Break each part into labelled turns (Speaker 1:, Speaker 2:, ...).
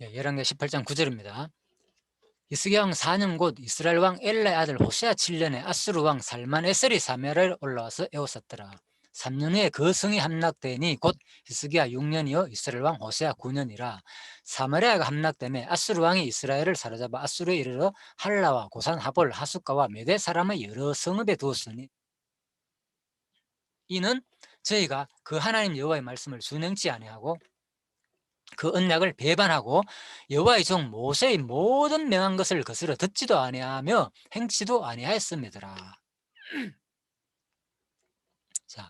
Speaker 1: 열왕기 18장 9절입니다. 히스기야 왕 4년 곧 이스라엘 왕 엘라의 아들 호세아 7년에 아수르 왕 살만에셀이 사마리아를 올라와서 에워쌌더라. 3년 후에 그 성이 함락되니 곧 히스기야 6년이요 이스라엘 왕 호세아 9년이라. 사마리아가 함락되매 아수르 왕이 이스라엘을 사로잡아 아수르에 이르러 할라와 고산 하볼 하숫가와 메대 사람의 여러 성읍에 두었으니 이는 저희가 그 하나님 여호와의 말씀을 준행치 아니하고 그 언약을 배반하고 여호와의 종 모세의 모든 명한 것을 거스려 듣지도 아니하며 행치도 아니하였음이더라. 자,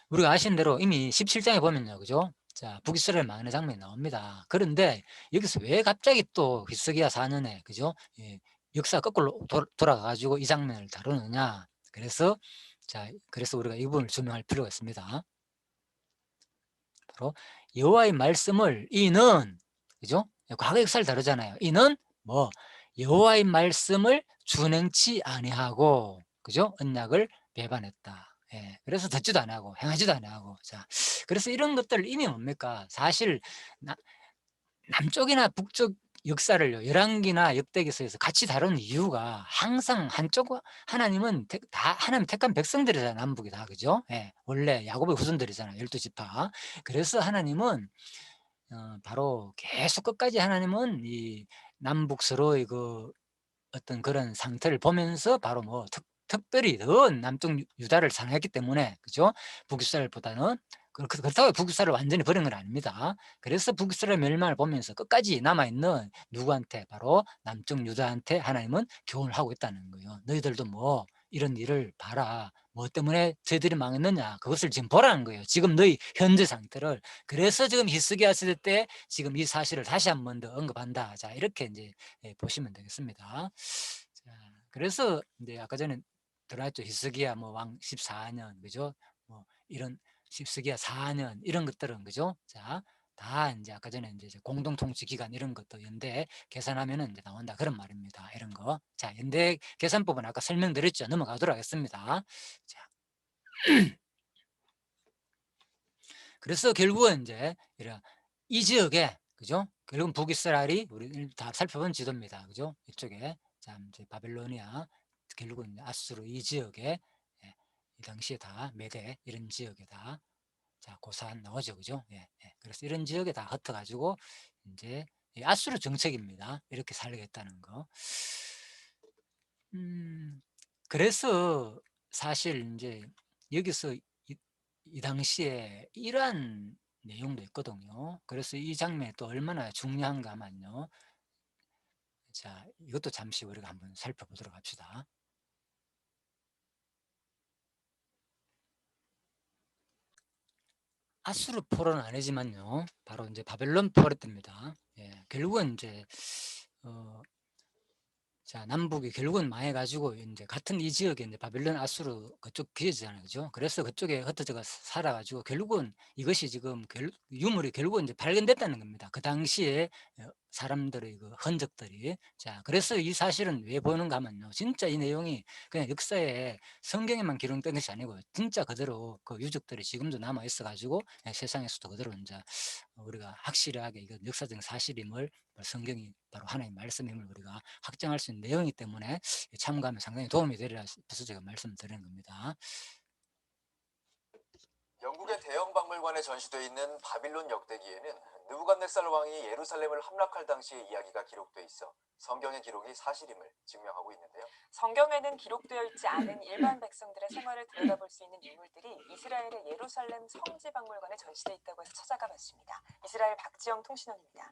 Speaker 1: 우리가 아시는 대로 이미 17장에 보면요, 그죠? 자, 북이스라엘 망하는 장면이 나옵니다. 그런데 여기서 왜 갑자기 또 히스기야 4년에, 그죠? 역사 거꾸로 돌아가가지고 이 장면을 다루느냐? 그래서 우리가 이 부분을 조명할 필요가 있습니다. 바로 여호와의 말씀을 이는, 그죠? 과거 역사를 다루잖아요. 이는 뭐 여호와의 말씀을 준행치 아니하고, 그죠? 언약을 배반했다. 그래서 듣지도 아니하고 행하지도 아니하고. 자, 그래서 이런 것들 이미 뭡니까? 사실 남쪽이나 북쪽 역사를요, 열왕기나 역대기서에서 같이 다루는 이유가 항상 하나님은 하나님 택한 백성들이잖아요. 남북이 다, 그죠? 원래 야곱의 후손들이잖아요. 12지파. 그래서 하나님은 바로 계속 끝까지 하나님은 이 남북 서로의 그 어떤 그런 상태를 보면서 바로 뭐 특별히 더 남쪽 유다를 사랑했기 때문에, 그죠? 북이스라엘보다는. 그렇다고 북이스라엘을 완전히 버린 건 아닙니다. 그래서 북이스라엘 멸망을 보면서 끝까지 남아있는 누구한테, 바로 남쪽 유다한테 하나님은 교훈을 하고 있다는 거예요. 너희들도 뭐 이런 일을 봐라. 뭐 때문에 저희들이 망했느냐, 그것을 지금 보라는 거예요. 지금 너희 현재 상태를. 그래서 지금 히스기야 시대 때 지금 이 사실을 다시 한 번 더 언급한다. 자, 이렇게 이제 보시면 되겠습니다. 자, 그래서 이제 아까 전에 들어왔죠. 히스기야 뭐 왕 14년, 그죠? 뭐 이런 히스기야 4년 이런 것들은, 그죠? 자, 다 이제 아까 전에 이제 공동 통치 기간 이런 것도 연대 계산하면은 이제 나온다, 그런 말입니다. 이런 거. 자, 연대 계산법은 아까 설명드렸죠. 넘어가도록 하겠습니다. 자, 그래서 결국은 이제 이 지역에, 그죠? 결국은 북이스라엘이 우리 다 살펴본 지도입니다. 그죠? 이쪽에. 자, 이제 바벨로니아, 결국은 아수르 이 지역에, 이 당시에 다 메대 이런 지역에 다, 자, 고산 나오죠. 그죠? 그래서 이런 지역에 다 흩어가지고 이제 아수르 정책입니다. 이렇게 살려겠다는 거. 그래서 사실 이제 여기서 이 당시에 이러한 내용도 있거든요. 그래서 이 장면이 또 얼마나 중요한가 하면요. 자, 이것도 잠시 우리가 한번 살펴보도록 합시다. 아수르 포로는 아니지만요. 바로 이제 바벨론 포로 때입니다. 결국은 이제 자, 남북이 결국은 망해가지고 이제 같은 이 지역에 이제 바벨론, 아수르 그쪽 기회잖아요, 그죠? 그래서 그쪽에 흩어져가 살아가지고 결국은 이것이 지금 유물이 결국은 이제 발견됐다는 겁니다. 그 당시에 사람들의 그 흔적들이. 자, 그래서 이 사실은 왜 보는가 하면요, 진짜 이 내용이 그냥 역사에 성경에만 기록된 것이 아니고 진짜 그대로 그 유적들이 지금도 남아 있어가지고 세상에서도 그대로 이제 우리가 확실하게 이건 역사적 사실임을, 성경이 바로 하나님의 말씀임을 우리가 확정할 수 있는 내용이기 때문에 참고하면 상당히 도움이 되리라 싶어서 제가 말씀드리는 겁니다.
Speaker 2: 영국의 대형 박물관에 전시되어 있는 바빌론 역대기에는 느부갓네살 왕이 예루살렘을 함락할 당시의 이야기가 기록돼 있어 성경의 기록이 사실임을 증명하고 있는데요.
Speaker 3: 성경에는 기록되어 있지 않은 일반 백성들의 생활을 들여다볼 수 있는 유물들이 이스라엘의 예루살렘 성지 박물관에 전시돼 있다고 해서 찾아가 봤습니다. 이스라엘 박지영 통신원입니다.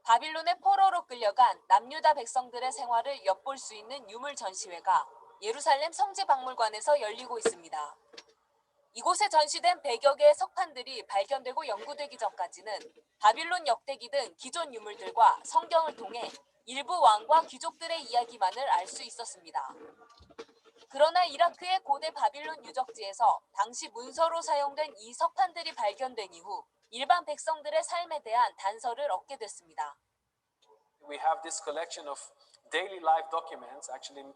Speaker 3: 바빌론의 포로로 끌려간 남유다 백성들의 생활을 엿볼 수 있는 유물 전시회가 예루살렘 성지 박물관에서 열리고 있습니다. 이곳에 전시된 100여 개의 석판들이 발견되고 연구되기 전까지는 바빌론 역대기 등 기존 유물들과 성경을 통해 일부 왕과 귀족들의 이야기만을 알 수 있었습니다. 그러나 이라크의 고대 바빌론 유적지에서 당시 문서로 사용된 이 석판들이 발견된 이후 일반 백성들의 삶에 대한 단서를 얻게 됐습니다.
Speaker 4: We have this collection of daily life documents, actually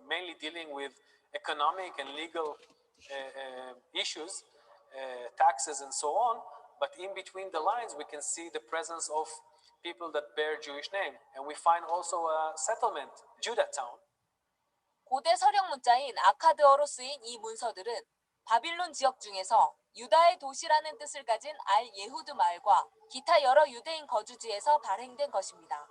Speaker 4: mainly dealing with economic and legal issues, taxes and so on, But in between the lines, we can see the presence of people that bear Jewish name. And we find also a settlement, Judah town.
Speaker 3: 고대 서령 문자인 아카드어로 쓰인 이 문서들은 바빌론 지역 중에서 유다의 도시라는 뜻을 가진 알 예후드 마을과 기타 여러 유대인 거주지에서 발행된 것입니다.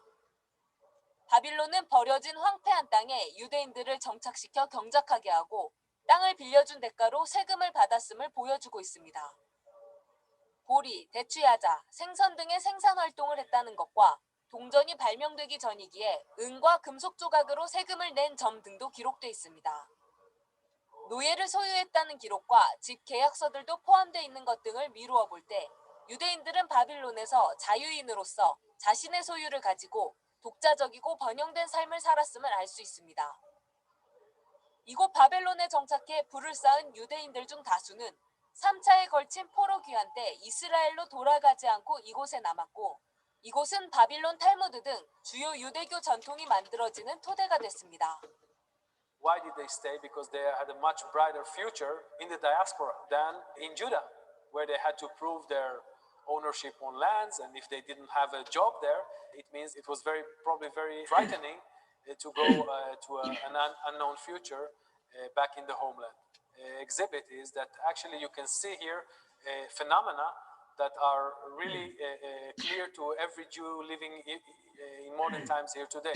Speaker 3: 바빌론은 버려진 황폐한 땅에 유대인들을 정착시켜 경작하게 하고 땅을 빌려준 대가로 세금을 받았음을 보여주고 있습니다. 보리, 대추야자, 생선 등의 생산 활동을 했다는 것과 동전이 발명되기 전이기에 은과 금속 조각으로 세금을 낸 점 등도 기록돼 있습니다. 노예를 소유했다는 기록과 집 계약서들도 포함되어 있는 것 등을 미루어 볼 때 유대인들은 바빌론에서 자유인으로서 자신의 소유를 가지고 독자적이고 번영된 삶을 살았음을 알 수 있습니다. 이곳 바벨론에 정착해 불을 쌓은 유대인들 중 다수는 3차에 걸친 포로 귀환 때 이스라엘로 돌아가지 않고 이곳에 남았고 이곳은 바빌론 탈무드 등 주요 유대교 전통이 만들어지는 토대가 됐습니다.
Speaker 4: Why did they stay? Because they had a much brighter future in the diaspora than in Judah, where they had to prove their ownership on lands, and if they didn't have a job there, it means it was probably very frightening to go to an unknown future back in the homeland. Exhibit is that actually you can see here phenomena that are really clear to every Jew living in modern times here today.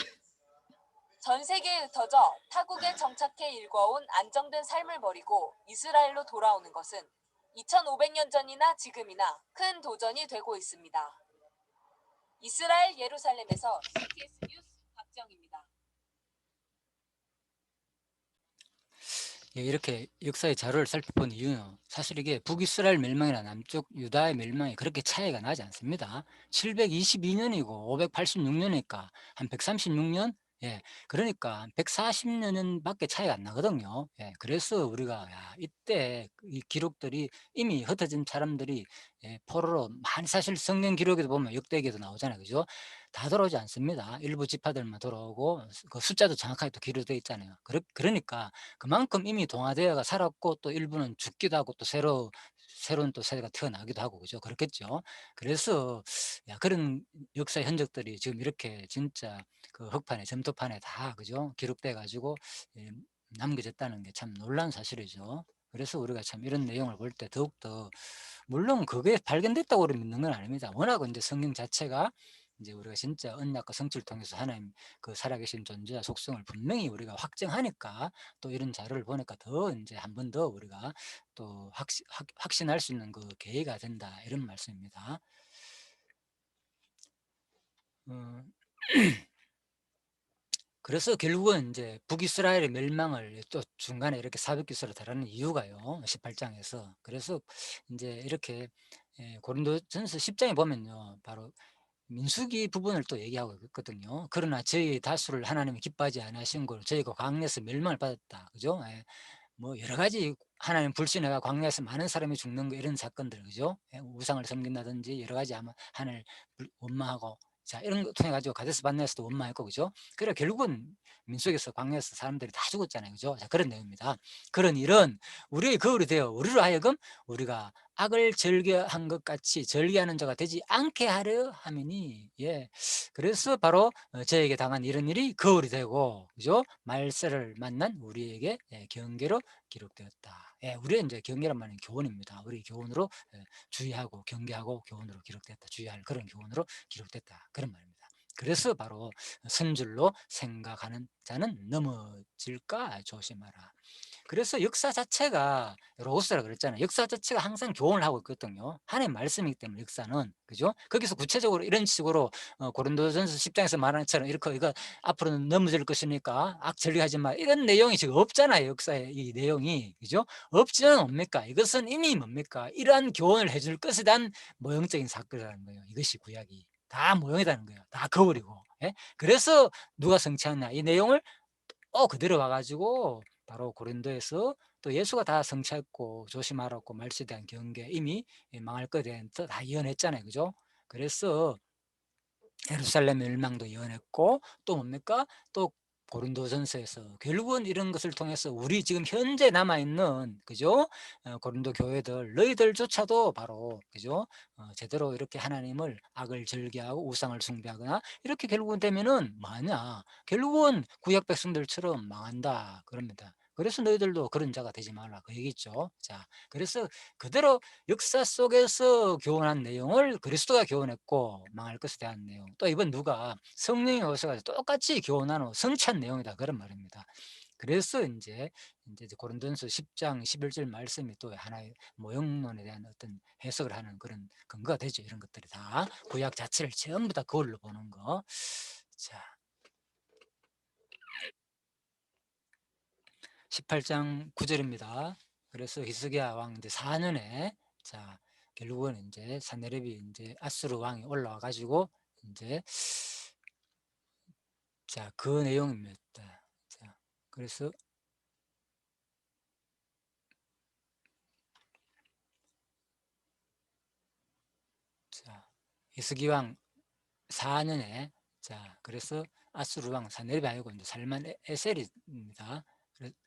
Speaker 3: 전 세계에 흩어져 타국에 정착해 일궈온 안정된 삶을 버리고 이스라엘로 돌아오는 것은 2500년 전이나 지금이나 큰 도전이 되고 있습니다. 이스라엘 예루살렘에서 CTS 뉴스 박정입니다.
Speaker 1: 예, 이렇게 역사의 자료를 살펴본 이유는 사실 이게 북이스라엘 멸망이나 남쪽 유다의 멸망이 그렇게 차이가 나지 않습니다. 722년이고 586년이니까 한 136년? 예, 그러니까 140년밖에 차이가 안 나거든요. 예, 그래서 우리가 이때 이 기록들이 이미 흩어진 사람들이 포로로 많이 사실 성경 기록에도 보면 역대기에도 나오잖아요. 그죠? 다 돌아오지 않습니다. 일부 지파들만 돌아오고 그 숫자도 정확하게 또 기록되어 있잖아요. 그러니까 그만큼 이미 동화되어가 살았고 또 일부는 죽기도 하고 또 새로운 또 세대가 태어나기도 하고 그죠? 그렇겠죠. 그래서 그런 역사의 흔적들이 지금 이렇게 진짜 그 흙판에 점토판에 다 그죠? 기록돼 가지고 남겨졌다는 게 참 놀라운 사실이죠. 그래서 우리가 참 이런 내용을 볼 때 더욱더 물론 그게 발견됐다고 우리 믿는 건 아닙니다. 워낙 이제 성경 자체가 이제 우리가 진짜 언약과 성취를 통해서 하나님 그 살아계신 존재와 속성을 분명히 우리가 확증하니까 또 이런 자료를 보니까 더 이제 한 번 더 우리가 또 확신할 수 있는 그 계기가 된다 이런 말씀입니다. 그래서 결국은 이제 북이스라엘의 멸망을 또 중간에 이렇게 400기서로 다루는 이유가요. 18장에서. 그래서 이제 이렇게 고린도전서 10장에 보면요. 바로 민수기 부분을 또 얘기하고 있거든요. 그러나 저희 다수를 하나님이 기뻐하지 않으신 걸 저희가 광야에서 멸망을 받았다. 그죠? 뭐 여러 가지 하나님 불신해가 광야에서 많은 사람이 죽는 거 이런 사건들 그죠? 우상을 섬긴다든지 여러 가지 아마 하나님을 원망하고 자 이런 거 통해 가지고 가데스 반네에서도 원망했고 그죠? 그래 결국은 민수기에서 광야에서 사람들이 다 죽었잖아요. 그죠? 자 그런 내용입니다. 그런 일은 우리의 거울이 되어 우리로 하여금 우리가 악을 절개한 것 같이 절개하는 자가 되지 않게 하려 함이니 그래서 바로 저에게 당한 이런 일이 거울이 되고 그죠? 말세를 만난 우리에게 경계로 기록되었다. 우리는 이제 경계란 말은 교훈입니다. 우리 교훈으로 주의하고 경계하고 교훈으로 기록됐다. 주의할 그런 교훈으로 기록됐다. 그런 말입니다. 그래서 바로 선줄로 생각하는 자는 넘어질까 조심하라. 그래서 역사 자체가 로고스라 그랬잖아요. 역사 자체가 항상 교훈을 하고 있거든요. 하나님의 말씀이기 때문에 역사는 그죠? 거기서 구체적으로 이런 식으로 고린도전서 10장에서 말하는 것처럼 이렇게 이거 앞으로는 넘어질 것이니까 악절개하지 마 이런 내용이 지금 없잖아요. 역사에 이 내용이 그죠? 없지는 뭡니까? 이것은 이미 뭡니까? 이러한 교훈을 해줄 것에 대한 모형적인 사건이라는 거예요. 이것이 구약이 다 모형이라는 거예요. 다 거울이고. 그래서 누가 성취하냐 이 내용을 그대로 와가지고 바로 고린도에서 또 예수가 다 성취했고 조심하라고 말씀에 대한 경계 이미 망할 것에 대한 다 예언했잖아요. 그죠? 그래서 예루살렘 멸망도 예언했고 또 뭡니까? 또 고린도전서에서 결국은 이런 것을 통해서 우리 지금 현재 남아 있는 그죠? 고린도 교회들 너희들조차도 바로 그죠? 제대로 이렇게 하나님을 악을 절개하고 우상을 숭배하거나 이렇게 결국은 되면은 뭐하냐? 결국은 구약 백성들처럼 망한다 그럽니다. 그래서 너희들도 그런 자가 되지 말라 그 얘기죠. 자, 그래서 그대로 역사 속에서 교훈한 내용을 그리스도가 교훈했고 망할 것에 대한 내용. 또 이번 누가 성령이 오셔 가지고 똑같이 교훈하는 성취한 내용이다 그런 말입니다. 그래서 인제 고린도전서 10장 11절 말씀이 또 하나의 모형론에 대한 어떤 해석을 하는 그런 근거가 되죠. 이런 것들이 다 구약 자체를 전부 다 그걸로 보는 거. 자, 18장 9절입니다. 그래서 히스기야 왕 이제 4년에 자 결국은 인제 산헤립이 인제 아수르 왕이 올라와 가지고 인제 자 그 내용입니다. 자 그래서 자 히스기 왕 4년에 자 그래서 아수르 왕 산헤립이 아니고 인제 살만에셀입니다.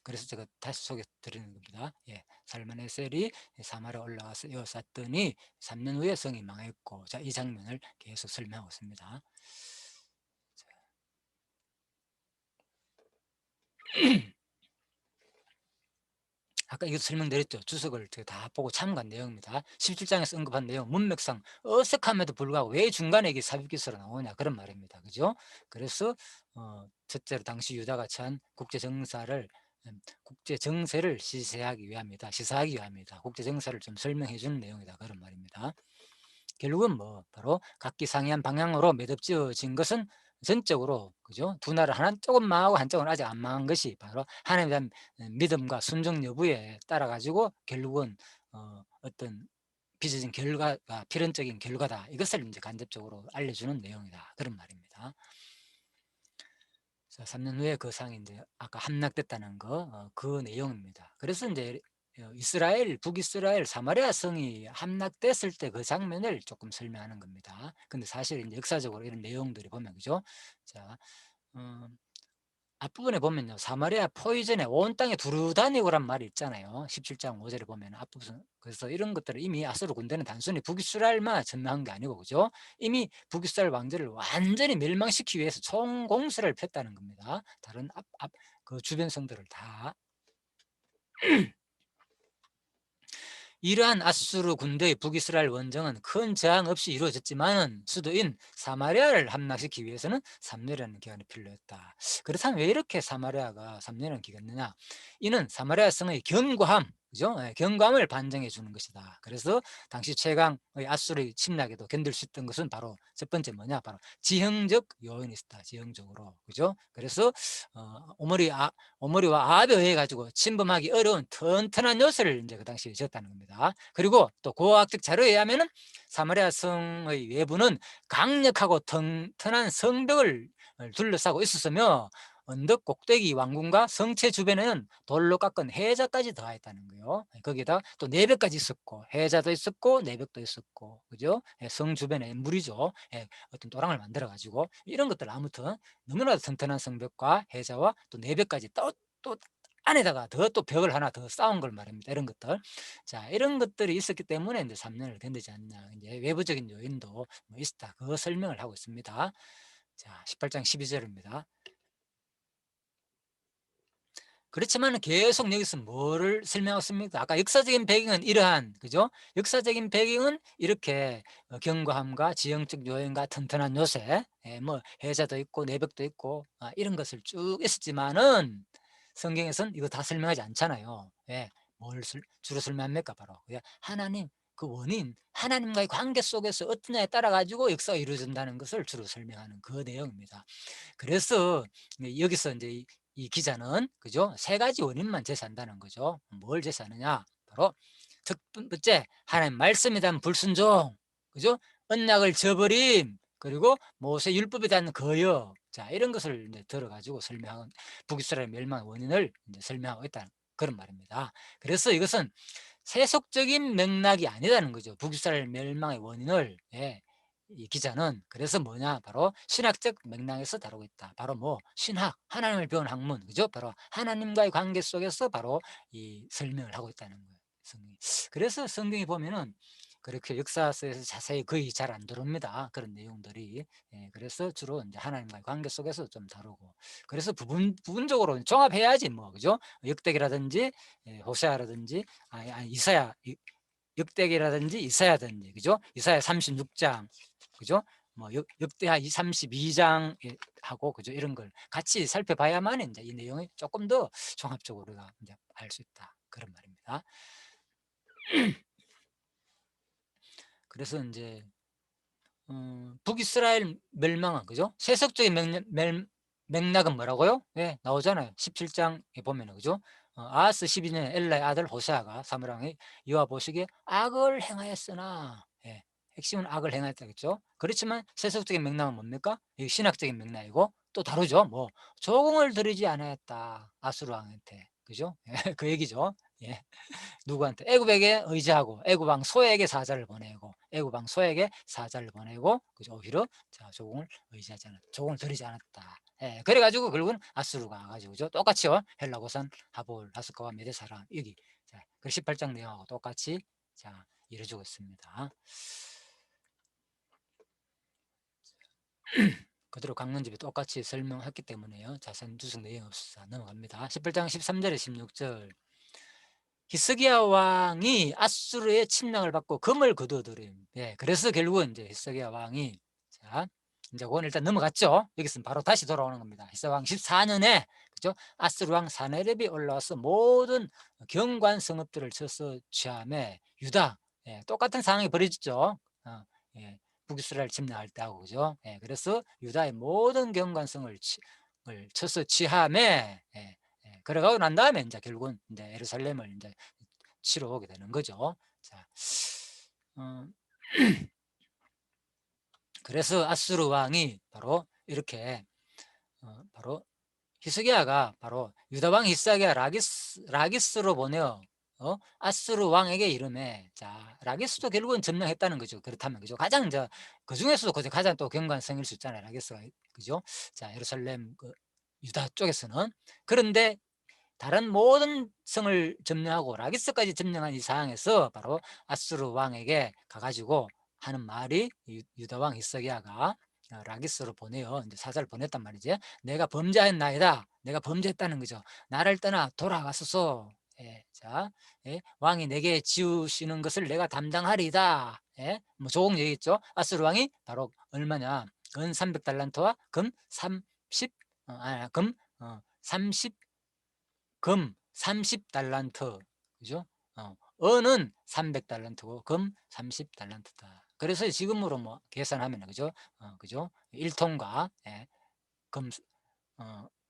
Speaker 1: 그래서 제가 다시 소개해 드리는 겁니다. 예. 살만에셀이 사마리아 올라가서 에워쌌더니 3년 후에 성이 망했고 자 이 장면을 계속 설명하고 있습니다. 자. 아까 이거 설명드렸죠. 주석을 제가 다 보고 참고한 내용입니다. 17장에서 언급한 내용 문맥상 어색함에도 불구하고 왜 중간에 이게 삽입기서로 나오냐 그런 말입니다. 그죠? 그래서 첫째로 당시 유다가 처한 국제 정세를 시사하기 위함이다. 국제 정세를 좀 설명해 주는 내용이다. 그런 말입니다. 결국은 뭐 바로 각기상이한 방향으로 매듭지어진 것은 전적으로 그죠? 두 나라 하나는 조금 망하고 한쪽은 아직 안 망한 것이 바로 하나님에 대한 믿음과 순종 여부에 따라 가지고 결국은 어떤 빚어진 결과가 필연적인 결과다. 이것을 이제 간접적으로 알려주는 내용이다. 그런 말입니다. 자, 3년 후에 그 상이 이제 아까 함락됐다는 거, 그 내용입니다. 그래서 이제 이스라엘, 북이스라엘, 사마리아 성이 함락됐을 때 그 장면을 조금 설명하는 겁니다. 근데 사실 이제 역사적으로 이런 내용들이 보면, 그죠? 자, 어, 앞부분에 보면요. 사마리아 포위전에 온 땅에 두루 다니고란 말이 있잖아요. 17장 5절에 보면 앞부분. 그래서 이런 것들을 이미 아수르 군대는 단순히 북이스라엘만 점령한 게 아니고, 그죠? 이미 북이스라엘 왕조를 완전히 멸망시키기 위해서 총공세를 폈다는 겁니다. 다른 그 주변 성들을 다. 이러한 아수르 군대의 북이스라엘 원정은 큰 저항 없이 이루어졌지만 수도인 사마리아를 함락시키기 위해서는 3년이라는 기간이 필요했다. 그렇다면 왜 이렇게 사마리아가 3년을 기겠느냐? 이는 사마리아 성의 견고함, 그죠? 견고함을 반증해 주는 것이다. 그래서 당시 최강의 아수르의 침략에도 견딜 수 있던 것은 바로 첫 번째 뭐냐? 바로 지형적 요인이 있었다. 지형적으로, 그죠? 그래서 오모리와 아합에 의해 가지고 침범하기 어려운 튼튼한 요새를 이제 그 당시에 지었다는 겁니다. 그리고 또 고고학적 자료에 의하면은 사마리아 성의 외부는 강력하고 튼튼한 성벽을 둘러싸고 있었으며 언덕 꼭대기 왕궁과 성체 주변에는 돌로 깎은 해자까지 더하였다는 거예요. 거기다 또 내벽까지 있었고 해자도 있었고 내벽도 있었고 그죠? 성 주변에 물이죠. 어떤 도랑을 만들어 가지고 이런 것들 아무튼 너무나도 튼튼한 성벽과 해자와 또 내벽까지 또 안에다가 또 벽을 하나 더 쌓은 걸 말합니다. 이런 것들. 자, 이런 것들이 있었기 때문에 이제 3년을 견디지 않나. 이제 외부적인 요인도 뭐 있었다. 그 설명을 하고 있습니다. 자, 18장 12절입니다. 그렇지만 계속 여기서 뭐를 설명하고 있습니까? 아까 역사적인 배경은 이러한, 그죠? 역사적인 배경은 이렇게 견고함과 지형적 요인과 튼튼한 요새, 뭐 해자도 있고 내벽도 있고 이런 것을 쭉 있었지만은 성경에서는 이거 다 설명하지 않잖아요. 뭘 주로 설명합니까? 바로 하나님 그 원인, 하나님과의 관계 속에서 어떠냐에 따라 가지고 역사가 이루어진다는 것을 주로 설명하는 그 내용입니다. 그래서 여기서 이제 이 기자는 그죠? 세 가지 원인만 제시한다는 거죠. 뭘 제시하느냐? 바로 첫 번째 하나님 말씀에 대한 불순종, 그죠? 언약을 저버림, 그리고 모세 율법에 대한 거역. 자, 이런 것을 이제 들어가지고 설명한 북이스라엘 멸망 원인을 이제 설명하고 있다는 그런 말입니다. 그래서 이것은 세속적인 맥락이 아니라는 거죠. 북이스라엘 멸망의 원인을 이 기자는 그래서 뭐냐 바로 신학적 맥락에서 다루고 있다. 바로 뭐 신학, 하나님을 배운 학문, 그죠? 바로 하나님과의 관계 속에서 바로 이 설명을 하고 있다는 거예요. 성경이. 그래서 성경이 보면은 그렇게 역사서에서 자세히 거의 잘 안 다룹니다. 그런 내용들이. 예, 그래서 주로 이제 하나님과의 관계 속에서 좀 다루고. 그래서 부분적으로 종합해야지 뭐, 그죠? 역대기라든지 호세아라든지 이사야, 역대기라든지 이사야든지, 그죠? 이사야 36장, 그죠? 뭐 역대하 32장 하고, 그죠? 이런 걸 같이 살펴봐야만 이제 이 내용이 조금 더 종합적으로 우리가 이제 알 수 있다, 그런 말입니다. 그래서 이제 북이스라엘 멸망은, 그죠? 세속적인 맥락은 뭐라고요? 예, 나오잖아요. 17장에 보면은, 그죠? 아하스 12년에 엘라의 아들 호세아가 사무랑이 여호와 보시기에 악을 행하였으나, 예, 핵심은 악을 행하였다겠죠. 그렇지만 세속적인 맥락은 뭡니까? 이 신학적인 맥락이고 또 다르죠. 뭐 조공을 들이지 않았다, 아수르 왕한테, 그죠? 예, 그 얘기죠. 예. 누구한테? 애굽에게 의지하고 애굽 왕 소에게 사자를 보내고 애굽 왕 소에게 사자를 보내고, 그죠? 오히려 자 조공을 의지하지 않았다, 조공을 들이지 않았다. 예, 그래가지고 결국은 아수르가 와가지고, 그죠? 똑같이요. 헬라고산 하볼 하스코와 메데사라 여기 자, 그 18장 내용하고 똑같이 자 이루어지고 있습니다. 그대로 강론집이 똑같이 설명했기 때문에요. 자세한 주석 내용 없어 넘어갑니다. 18장 13절에 16절. 히스기야 왕이 아수르의 침략을 받고 금을 거두어들임. 예, 그래서 결국은 이제 히스기야 왕이, 자 이제 그건 일단 넘어갔죠. 여기서 바로 다시 돌아오는 겁니다. 히스기야 왕 14년에, 그죠? 아수르 왕 사네립이 올라와서 모든 경관 성읍들을 쳐서 취함에 유다, 예, 똑같은 상황이 벌어졌죠. 예, 북이스라엘 침략할 때하고, 그죠? 예, 그래서 유다의 모든 경관성을 쳐서 취함에, 예, 예, 그래가고 난 다음에 이제 결국은 이제 예루살렘을 이제 치러 오게 되는 거죠. 자, 그래서 아수르 왕이 바로 이렇게 바로 히스기야가 바로 유다 왕 히스기야 라기스로 보내어 아수르 왕에게 이름에, 자 라기스도 결국은 점령했다는 거죠. 그렇다면, 그죠? 가장 그 중에서도 가장 또 경관성일 수 있잖아요, 라기스가, 그죠? 자 예루살렘 유다 쪽에서는. 그런데 다른 모든 성을 점령하고 라기스까지 점령한 이 상황에서 바로 아수르 왕에게 가가지고 하는 말이, 유다 왕 히스기야가 라기스로 보내요. 이제 사자를 보냈단 말이지. 내가 범죄했나이다. 내가 범죄했다는 거죠. 나를 떠나 돌아가소서. 예, 자, 예, 왕이 내게 지우시는 것을 내가 담당하리다. 예, 뭐 조공 얘기했죠. 아수르 왕이 바로 얼마냐? 은 300달란트와 금 30, 금 30, 금 30달란트, 그죠? 은은 300달란트고 금 30달란트다. 그래서 지금으로 뭐 계산하면, 그죠? 그죠? 1톤과 예, 금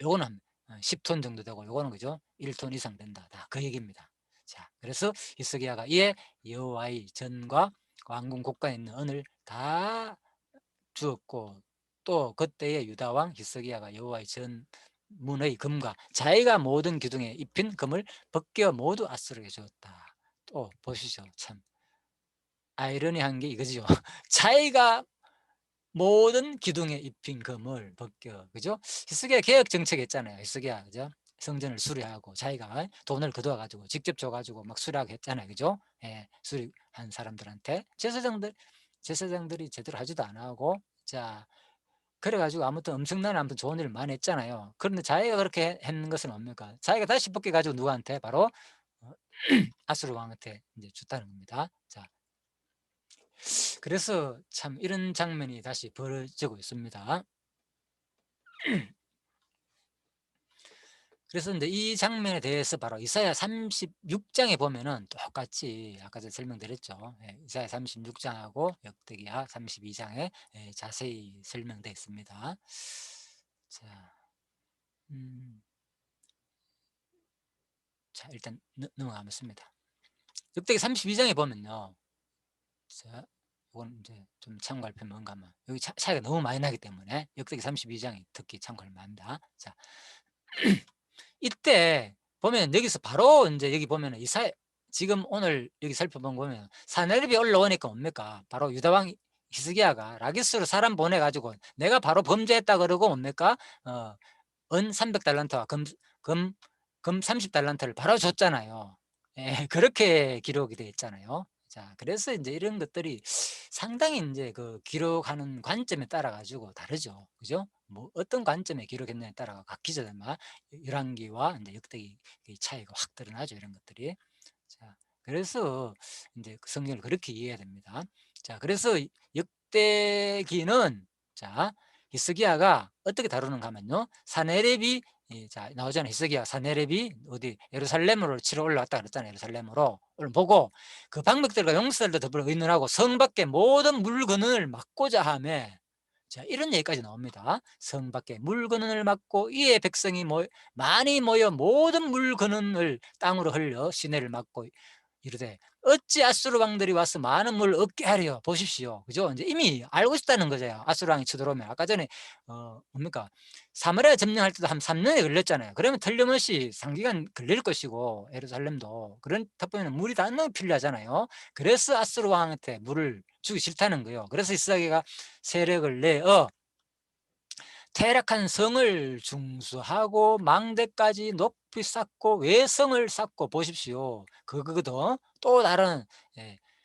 Speaker 1: 요거는 10톤 정도 되고, 요거는, 그죠? 1톤 이상 된다. 다 그 얘기입니다. 자, 그래서 히스기야가 이에 여호와의 전과 왕궁 곳간에 있는 은을 다 주었고, 또 그때의 유다 왕 히스기야가 여호와의 전 문의 금과 자기가 모든 기둥에 입힌 금을 벗겨 모두 아수르에게 주었다. 또 보시죠. 참 아이러니한 게 이거죠. 자기가 모든 기둥에 입힌 금을 벗겨, 그죠? 히스기야 개혁 정책 했잖아요. 히스기야, 그죠? 성전을 수리하고 자기가 돈을 거둬 가지고 직접 줘 가지고 막 수리하게 했잖아요, 그죠? 예, 수리한 사람들한테 제사장들이 제대로 하지도 안 하고, 자 그래 가지고 아무튼 엄청난 아무튼 좋은 일을 많이 했잖아요. 그런데 자기가 그렇게 했는 것은 뭡니까? 자기가 다시 벗겨 가지고 누구한테? 바로 아수르 왕한테 이제 줬다는 겁니다. 자, 그래서 참 이런 장면이 다시 벌어지고 있습니다. 그래서 이제 이 장면에 대해서 바로 이사야 36장에 보면은 똑같이 아까 제가 설명드렸죠. 예, 이사야 36장하고 역대기야 32장에 자세히 설명되어 있습니다. 자, 자 일단 넘어가겠습니다. 역대기 32장에 보면요. 자, 이건 이제 좀 참고할 필요 뭔가 하면, 여기 차이가 너무 많이 나기 때문에 역대기 32장이 특히 참고할 만합니다. 자, 이때 보면 여기서 바로 이제 여기 보면은 지금 오늘 여기 살펴본 거 보면 사네립이 올라오니까 뭡니까? 바로 유다 왕 히스기야가 라기스로 사람 보내가지고 내가 바로 범죄했다 그러고 뭡니까? 은 300달란트와 금, 금 30달란트를 바로 줬잖아요. 예, 그렇게 기록이 되어 있잖아요. 자, 그래서 이제 이런 것들이 상당히 이제 그 기록하는 관점에 따라 가지고 다르죠. 그죠? 뭐 어떤 관점에 기록했느냐에 따라 각 기자들마다 열왕기와 이제 역대기 차이가 확 드러나죠. 이런 것들이. 자, 그래서 이제 그 성경을 그렇게 이해해야 됩니다. 자, 그래서 역대기는 자, 히스기야가 어떻게 다루는가 하면요. 사네립이 자, 나오잖아요. 히스기야 사네립이 어디 예루살렘으로 치러 올라왔다 그랬잖아요. 예루살렘으로 보고 그 방백들과 용사들도 더불어 의논하고 성 밖에 모든 물건을 막고자 하매 자, 이런 얘기까지 나옵니다. 성 밖에 물건을 막고 이에 백성이 많이 모여 모든 물건을 땅으로 흘려 시내를 막고 이르되 어찌 아수르 왕들이 와서 많은 물을 얻게 하려 보십시오. 그죠? 이제 이미 알고 있다는 거죠. 아수르 왕이 쳐들어오면 아까 전에 뭡니까 사마리아 점령할 때도 한 3년이 걸렸잖아요. 그러면 틀림없이 장기간 걸릴 것이고 예루살렘도 그런 탑보면 물이 다 너무 필요하잖아요. 그래서 아수르 왕한테 물을 주기 싫다는 거예요. 그래서 이스라엘가 세력을 내어 퇴락한 성을 중수하고 망대까지 높이 쌓고 외성을 쌓고 보십시오. 그거도 또 다른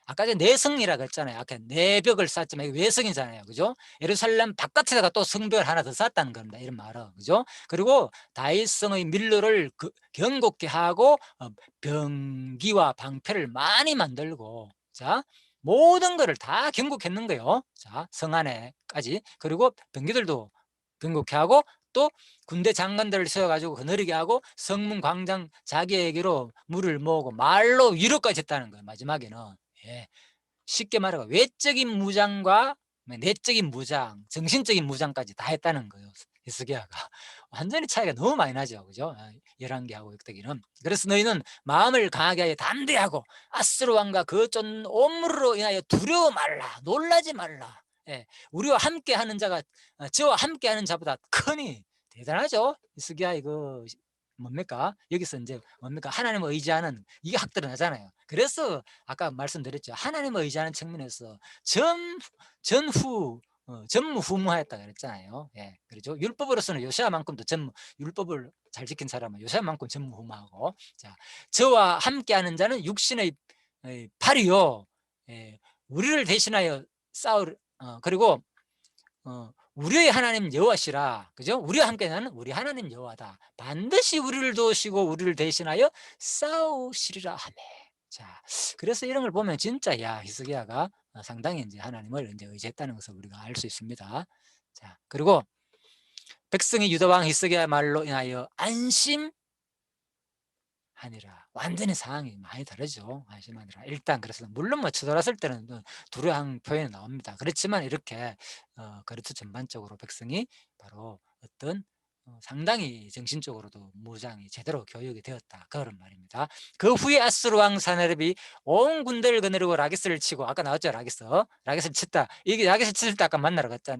Speaker 1: 아까 전에 내성이라고 했잖아요. 아까 내벽을 쌓지만 이게 외성이잖아요. 그죠? 예루살렘 바깥에다가 또 성벽을 하나 더 쌓았다는 겁니다. 이런 말은. 그죠? 그리고 다윗성의 밀로를 견고케 하고 병기와 방패를 많이 만들고 자 모든 거를 다 견고했는 거예요. 자, 성 안에까지. 그리고 병기들도 건국케 하고 또 군대 장관들을 세워가지고 거느리게 하고 성문 광장 자기에게로 물을 모으고 말로 위로까지 했다는 거예요. 마지막에는 예. 쉽게 말하고 외적인 무장과 내적인 무장, 정신적인 무장까지 다 했다는 거예요. 히스기야가 완전히 차이가 너무 많이 나죠. 그죠? 열왕기하고 역대기는. 그래서 너희는 마음을 강하게 하여 담대하고 아스루 왕과 그 쫀 온물로 인하여 두려워 말라, 놀라지 말라. 예, 우리와 함께하는 자가 저와 함께하는 자보다 크니 대단하죠. 히스기야 이거 뭡니까? 여기서 이제 뭡니까? 하나님을 의지하는 이게 확 드러나잖아요. 그래서 아까 말씀드렸죠. 하나님을 의지하는 측면에서 전무후무하였다 그랬잖아요. 예, 그렇죠. 율법으로서는 요시아만큼도 율법을 잘 지킨 사람은 요시아만큼 전무후무하고, 자, 저와 함께하는 자는 육신의 팔이요, 예, 우리를 대신하여 싸울 그리고 우리의 하나님 여호와시라. 그죠? 우리와 함께하는 우리 하나님 여호와다. 반드시 우리를 도우시고 우리를 대신하여 싸우시리라 하매. 자, 그래서 이런 걸 보면 진짜 히스기야가 상당히 이제 하나님을 이제 의지했다는 것을 우리가 알 수 있습니다. 자, 그리고 백성이 유다 왕 히스기야 말로 인하여 안심하니라. 완전히 상황이 많이 다르죠. 안심하니라. 일단 그래서 물론 뭐 쳐들어왔을 때는 두려워한 표현이 나옵니다. 그렇지만 이렇게 그리스 전반적으로 백성이 바로 어떤 상당히 정신적으로도 무장이 제대로 교육이 되었다. 그런 말입니다. 그 후에 아수르 왕 사네립이 온 군대를 거느리고 라기스를 치고 아까 나왔죠. 라기스를 쳤다. 이게 라기스를 칠 때 아까 만나러 갔다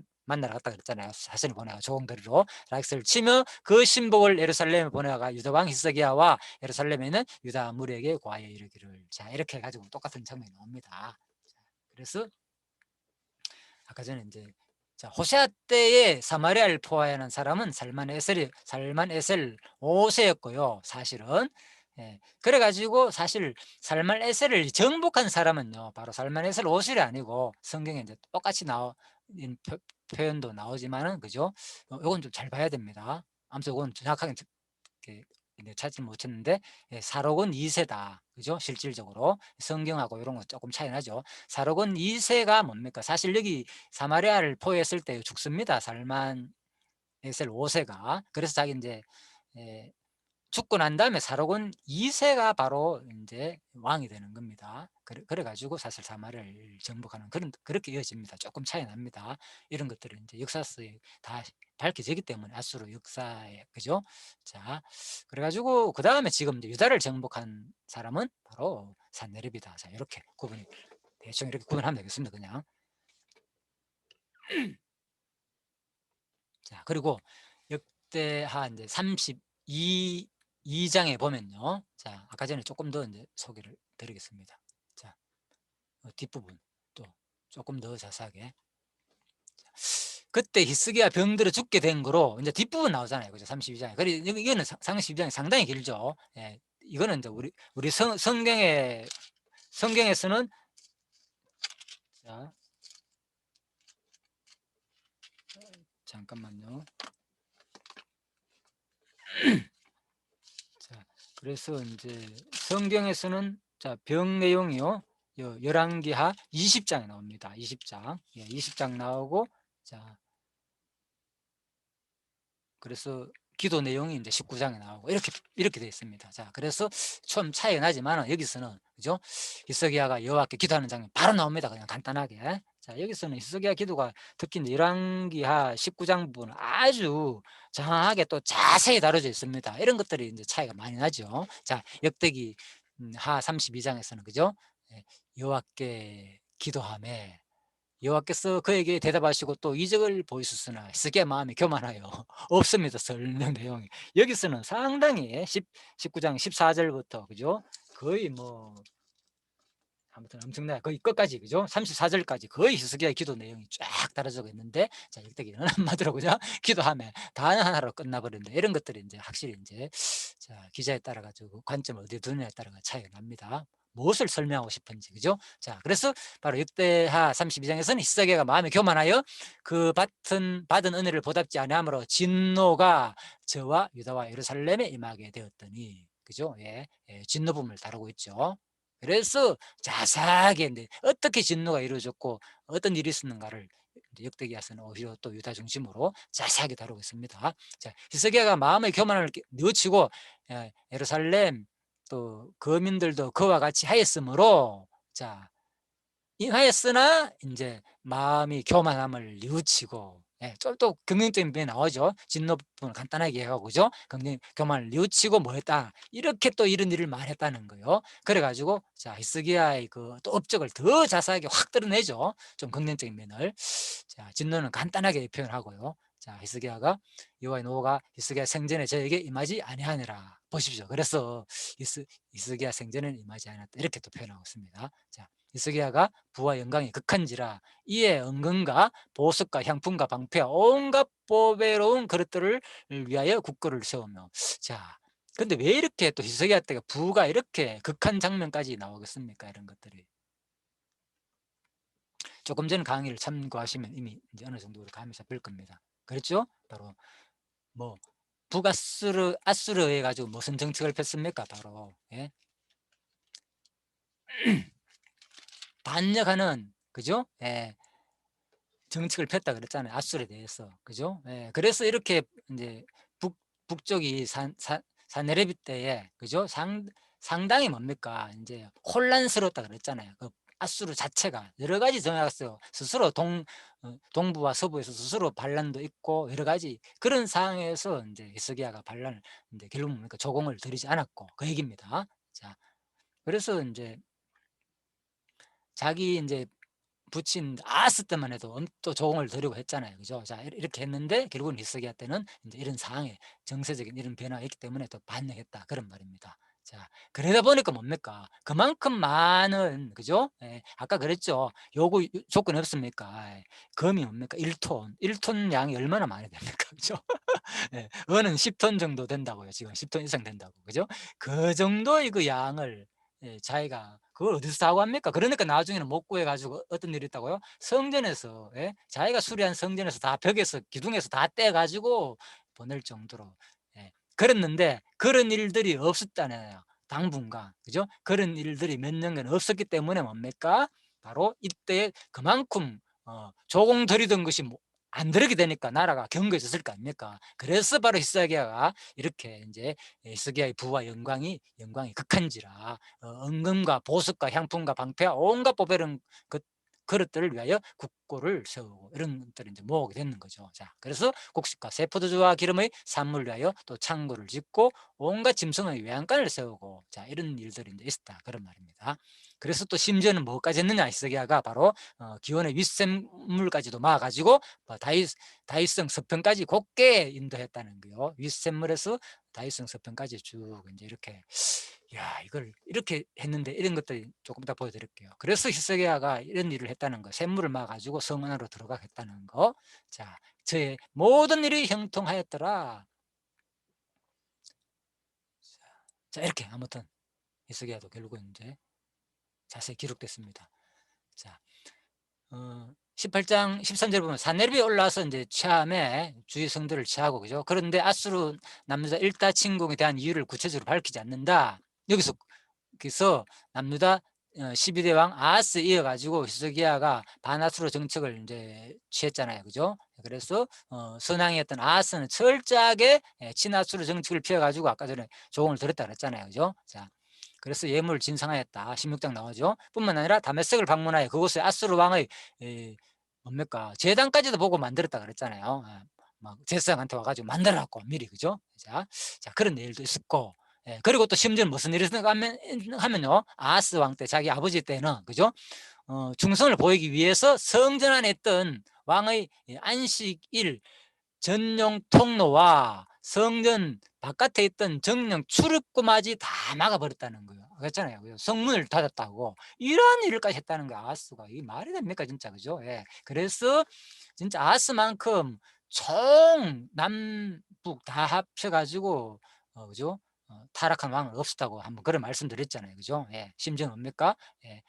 Speaker 1: 그랬잖아요. 사신을 보내가 좋은 거리로 라기스를 치며 그 신복을 예루살렘에 보내가 유다 왕 히스기야와 예루살렘에 있는 유다 무리에게 고하여 이르기를. 자, 이렇게 해가지고 똑같은 장면이 나옵니다. 그래서 아까 전에 이제 자, 호세아 때에 사마리아를 포하는 사람은 살만에셀 5세였고요. 사실은 그래가지고 사실 살만에셀을 정복한 사람은요, 바로 살만에셀 5세이 아니고 성경에 이제 똑같이 표현도 나오지만은 그죠? 이건 좀 잘 봐야 됩니다. 아무튼 이건 정확하게 찾지 못했는데 사록은 2세다. 그죠? 실질적으로 성경하고 이런 거 조금 차이 나죠. 사록은 2세가 뭡니까? 사실 여기 사마리아를 포위했을 때 죽습니다. 살만에셀 5세가. 그래서 자기 이제 죽고 난 다음에 사록은 2세가 바로 이제 왕이 되는 겁니다. 그래가지고 사실 사마리아를 정복하는 그렇게 이어집니다. 조금 차이 납니다. 이런 것들은 이제 역사서에 다 밝혀지기 때문에 아수르 역사에 그죠? 자, 그래가지고 그 다음에 지금 이제 유다를 정복한 사람은 바로 산헤립이다. 자, 이렇게 대충 이렇게 구분하면 되겠습니다. 그냥. 자, 그리고 역대하 이제 32장에 보면요. 자, 아까 전에 조금 더 이제 소개를 드리겠습니다. 자, 뒷부분 또 조금 더 자세하게. 그때 히스기야 병들어 죽게 된 거로 이제 뒷부분 나오잖아요. 그죠? 32장에. 그래 이거는 32장이 상당히 길죠. 예. 이거는 이제 우리 성경에서는 자, 잠깐만요. 자, 그래서 이제 성경에서는 자, 병 내용이요. 열왕기하 20장에 나옵니다. 20장. 예, 20장 나오고 자, 그래서 기도 내용이 이제 19장에 나오고 이렇게 되어 있습니다. 자, 그래서 좀 차이가 나지만 여기서는 그죠? 히스기야가 여호와께 기도하는 장면 바로 나옵니다. 그냥 간단하게. 자, 여기서는 히스기야 기도가 특히 이제 열왕기하 19장 부분은 아주 정확하게 또 자세히 다뤄져 있습니다. 이런 것들이 이제 차이가 많이 나죠. 자, 역대기 하 32장에서는 그죠? 예, 여호와께 기도하며 여호와께서 그에게 대답하시고 또 이적을 보이셨으나 히스기야 마음이 교만하여 없습니다. 설명 내용이. 여기서는 상당히 19장 14절부터 그죠? 거의 뭐 아무튼 엄청나요. 거의 끝까지 그죠? 34절까지 거의 히스기야의 기도 내용이 쫙 다뤄져 있는데 자, 역대기는 한마디로 그죠? 기도하면 단 하나로 끝나버린다. 이런 것들이 이제 확실히 이제 자, 기자에 따라 가지고 관점을 어디에 두느냐에 따라 차이가 납니다. 무엇을 설명하고 싶은지 그죠? 자, 그래서 바로 역대하 32장에서는 히스기야가 마음이 교만하여 그 받은 은혜를 보답지 아니함으로 진노가 저와 유다와 예루살렘에 임하게 되었더니 그죠? 예, 진노 부분을 다루고 있죠. 그래서 자세하게 이제 어떻게 진노가 이루어졌고 어떤 일이 있었는가를 역대기야서는 오히려 또 유다 중심으로 자세하게 다루고 있습니다. 자, 히스기야가 마음의 교만을 뉘우치고 예루살렘 또 거민들도 그와 같이 하였으므로 자, 임하였으나 이제 마음이 교만함을 뉘우치고 예, 또 긍정적인 면이 나오죠. 진노 부분을 간단하게 해가고 그죠? 교만을 뉘우치고 뭐 했다 이렇게 또 이런 일을 말했다는 거예요. 그래가지고 자, 히스기야의 그 또 업적을 더 자세하게 확 드러내죠. 좀 긍정적인 면을. 자, 진노는 간단하게 표현하고요. 자, 히스기야가 여호와의 노가 히스기야 생전에 저에게 임하지 아니하니라. 보십시오. 그래서 히스기야 생전에는 임하지 않았다 이렇게 또 표현하고 있습니다. 자, 히스기야가 부와 영광이 극한지라 이에 은근과 보석과 향품과 방패와 온갖 보배로운 그릇들을 위하여 국고를 세우며 자, 근데 왜 이렇게 또 히스기야 때가 부가 이렇게 극한 장면까지 나오겠습니까? 이런 것들이 조금 전 강의를 참고하시면 이미 이제 어느 정도 감이 잡힐 겁니다. 그렇죠? 바로 뭐 아수르에 가지고 무슨 정책을 폈습니까? 바로 예? 반역하는 그죠? 예. 정책을 폈다 그랬잖아요. 아수르에 대해서. 그죠? 예. 그래서 이렇게 이제 북쪽이 사네레비 때에 그죠? 상당히 뭡니까? 이제 혼란스럽다 그랬잖아요. 그 아수르 자체가 여러 가지 정약했어요. 스스로 동부와 서부에서 스스로 반란도 있고 여러 가지 그런 상황에서 이제 히스기야가 반란을 이제 결국 뭡니까? 조공을 들이지 않았고 그 얘기입니다. 자, 그래서 이제 자기 이제 붙인 아스 때만 해도 또 조공을 들이고 했잖아요. 그죠? 자, 이렇게 했는데 결국은 히스기야 때는 이제 이런 상황에 정세적인 이런 변화가 있기 때문에 또 반역했다. 그런 말입니다. 자, 그러다 보니까 뭡니까? 그만큼 많은, 그죠? 예, 아까 그랬죠. 조건이 없습니까? 예, 금이 뭡니까? 1톤. 1톤 양이 얼마나 많이 됩니까? 그죠? 예, 은은 10톤 정도 된다고요. 지금 10톤 이상 된다고. 그죠? 그 정도의 그 양을 예, 자기가 그걸 어디서 사고 합니까? 그러니까 나중에는 못 구해가지고 어떤 일이 있다고요? 성전에서 예? 자기가 수리한 성전에서 다 벽에서 기둥에서 다 떼가지고 보낼 정도로 예. 그랬는데 그런 일들이 없었다네요. 당분간 그죠? 그런 일들이 몇 년간 없었기 때문에 뭡니까? 바로 이때 그만큼 조공 들이던 것이 안 들어게 되니까 나라가 경고해졌을 거 아닙니까? 그래서 바로 히스기야가 이렇게 이제 히스기야의 부와 영광이 극한지라 은금과 보석과 향품과 방패와 온갖 보배로운 그릇들을 위하여 국고를 세우고 이런 것들을 이제 모으게 되는 거죠. 자, 그래서 곡식과 세포도주와 기름의 산물을 위하여 또 창고를 짓고 온갖 짐승의 외양간을 세우고 자, 이런 일들이 이제 있었다 그런 말입니다. 그래서 또 심지어는 뭐까지 했느냐 히스기야가 바로 기원의 윗샘물까지도 막아가지고 다윗성 서편까지 곱게 인도했다는 거요. 윗샘물에서 다윗성 서편까지 쭉 이제 이렇게 야, 이걸 이렇게 했는데 이런 것들이 조금 이따 보여드릴게요. 그래서 히스기야가 이런 일을 했다는 거, 샘물을 막아가지고 성 안으로 들어가겠다는 거. 자, 저의 모든 일이 형통하였더라. 자, 이렇게 아무튼 히스기야도 결국은 이제 자세히 기록됐습니다. 자, 18장 13절 보면 사네립이 올라와서 이제 처음에 주의 성들을 취하고, 그죠? 그런데 아수르 남유다 일타 침공에 대한 이유를 구체적으로 밝히지 않는다. 여기서 그래서 남유다 12대 왕 아하스 이어가지고 히스기야가 반아수르 정책을 이제 취했잖아요, 그죠? 그래서 선왕이었던 아하스는 철저하게 친아수르 정책을 피해가지고 아까 전에 조언을 들었다 그랬잖아요, 그죠? 자, 그래서 예물을 진상하였다. 16장 나오죠. 뿐만 아니라 다메섹을 방문하여 그곳에 아수르 왕의 뭡니까 제단까지도 보고 만들었다 그랬잖아요. 막 제사장한테 와가지고 만들어갖고 미리, 그죠? 자, 그런 일도 있었고, 그리고 또 심지어 무슨 일이 있었는가 하면요, 아하스 왕 때, 자기 아버지 때는, 그죠? 충성을 보이기 위해서 성전 안에 있던 왕의 안식일 전용 통로와 성전 바깥에 있던 정령 출입구마저 다 막아버렸다는 거예요. 그랬잖아요. 성문을 닫았다고. 이런 일까지 했다는 거야, 아하스가. 이게 말이 됩니까, 진짜, 그죠? 예. 그래서 진짜 아하스만큼 총 남북 다 합쳐가지고, 그죠? 타락한 왕은 없었다고 한번 그런 말씀드렸잖아요, 그죠? 예. 심지어 뭡니까? 예.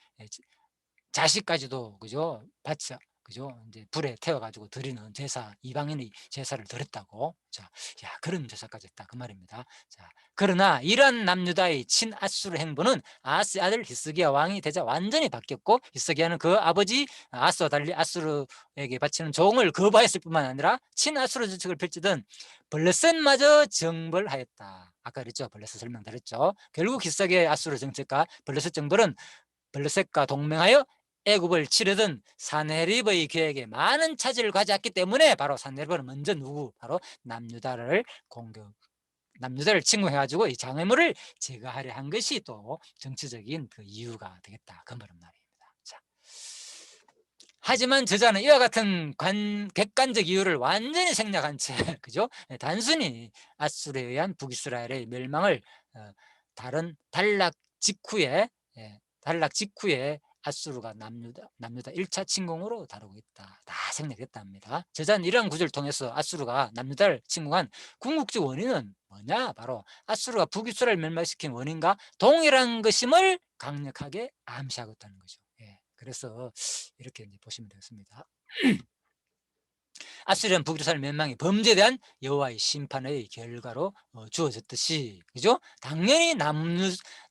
Speaker 1: 자식까지도, 그죠? 바쳐, 그죠? 이제 불에 태워가지고 드리는 제사, 이방인의 제사를 드렸다고. 자, 야, 그런 제사까지 했다. 그 말입니다. 자, 그러나 이러한 남유다의 친아수르 행보는 아하스의 아들 히스기야 왕이 되자 완전히 바뀌었고, 히스기야는 그 아버지 아하스와 달리 아수르에게 바치는 종을 거부했을 뿐만 아니라 친아수르 정책을 펼치던 블레셋마저 정벌하였다. 아까 그랬죠? 블레셋 설명드렸죠? 결국 히스기야의 아수르 정책과 블레셋 정벌은 블레셋과 동맹하여 애굽을 치르던 사네립의 계획에 많은 차질을 가져왔기 때문에 바로 사네립은 먼저 바로 남유다를 침공해가지고 이 장애물을 제거하려 한 것이 또 정치적인 그 이유가 되겠다. 그 말입니다. 자, 하지만 저자는 이와 같은 객관적 이유를 완전히 생략한 채, 그죠? 단순히 아수르에 의한 북이스라엘의 멸망을 단락 직후에 아수르가 남유다 1차 침공으로 다루고 있다. 다 생략했다 합니다. 저자는 이러한 구절을 통해서 아수르가 남유다를 침공한 궁극적 원인은 뭐냐? 바로 아수르가 북이스라엘을 멸망시킨 원인과 동일한 것임을 강력하게 암시하고 있다는 거죠. 예. 그래서 이렇게 이제 보시면 되겠습니다. 아수리안 북이스라엘 멸망이 범죄에 대한 여호와의 심판의 결과로 주어졌듯이, 그죠? 당연히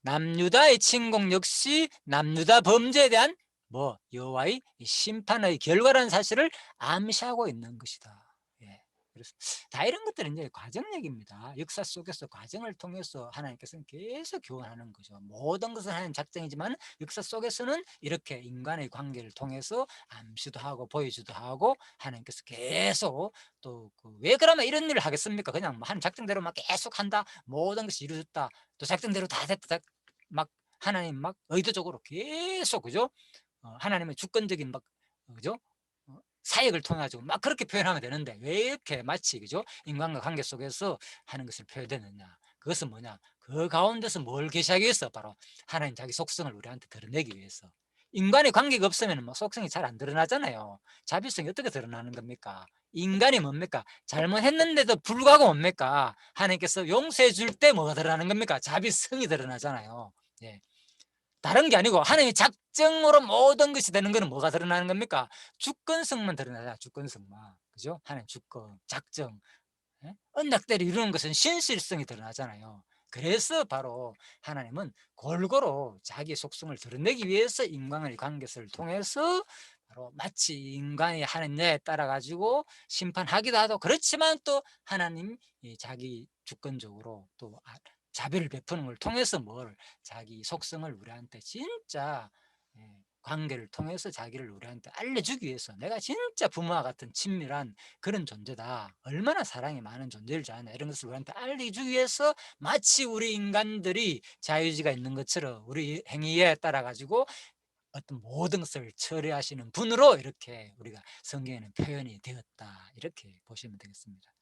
Speaker 1: 남유다의 침공 역시 남유다 범죄에 대한 여호와의 심판의 결과라는 사실을 암시하고 있는 것이다. 예. 그래서 다 이런 것들은 이제 과정 얘기입니다. 역사 속에서 과정을 통해서 하나님께서는 계속 교훈하는 거죠. 모든 것은 하나님 작정이지만 역사 속에서는 이렇게 인간의 관계를 통해서 암시도 하고 보여주도 하고 하나님께서 계속 또 왜 그러면 이런 일을 하겠습니까? 그냥 하나님 작정대로 막 계속 한다. 모든 것이 이루어졌다. 또 작정대로 다 됐다. 막 하나님 막 의도적으로 계속, 그죠? 하나님의 주권적인 그죠? 사역을 통해 가지고 막 그렇게 표현하면 되는데 왜 이렇게 마치, 그죠? 인간과 관계 속에서 하는 것을 표현되느냐? 그것은 뭐냐? 그 가운데서 뭘 계시하기 위해서 바로 하나님 자기 속성을 우리한테 드러내기 위해서. 인간의 관계가 없으면 속성이 잘 안 드러나잖아요. 자비성이 어떻게 드러나는 겁니까? 인간이 뭡니까? 잘못했는데도 불구하고 뭡니까? 하나님께서 용서해 줄 때 뭐가 드러나는 겁니까? 자비성이 드러나잖아요. 예. 다른 게 아니고 하나님의 작정으로 모든 것이 되는 것은 뭐가 드러나는 겁니까? 주권성만 드러나잖아. 주권성만. 그죠? 하나님 주권, 작정. 언약대로 이루는 것은 신실성이 드러나잖아요. 그래서 바로 하나님은 골고루 자기 속성을 드러내기 위해서 인간의 관계를 통해서 바로 마치 인간이 하는 예에 따라 가지고 심판하기도 하고, 그렇지만 또 하나님 자기 주권적으로 또 자비를 베푸는 걸 통해서 자기 속성을 우리한테 진짜 관계를 통해서 자기를 우리한테 알려주기 위해서 내가 진짜 부모와 같은 친밀한 그런 존재다, 얼마나 사랑이 많은 존재일 줄 아냐, 이런 것을 우리한테 알려주기 위해서 마치 우리 인간들이 자유의지가 있는 것처럼 우리 행위에 따라 가지고 어떤 모든 것을 처리하시는 분으로 이렇게 우리가 성경에는 표현이 되었다, 이렇게 보시면 되겠습니다.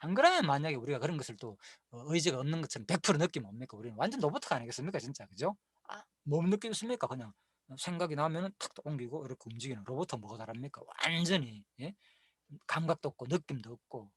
Speaker 1: 안 그러면 만약에 우리가 그런 것을 또 의지가 없는 것처럼 100% 느끼면 뭡니까? 우리는 완전 로봇가 아니겠습니까? 진짜. 그죠? 뭐 느끼겠습니까? 그냥 생각이 나면은 탁 옮기고 이렇게 움직이는 로봇은 뭐가 다릅니까? 완전히. 예? 감각도 없고 느낌도 없고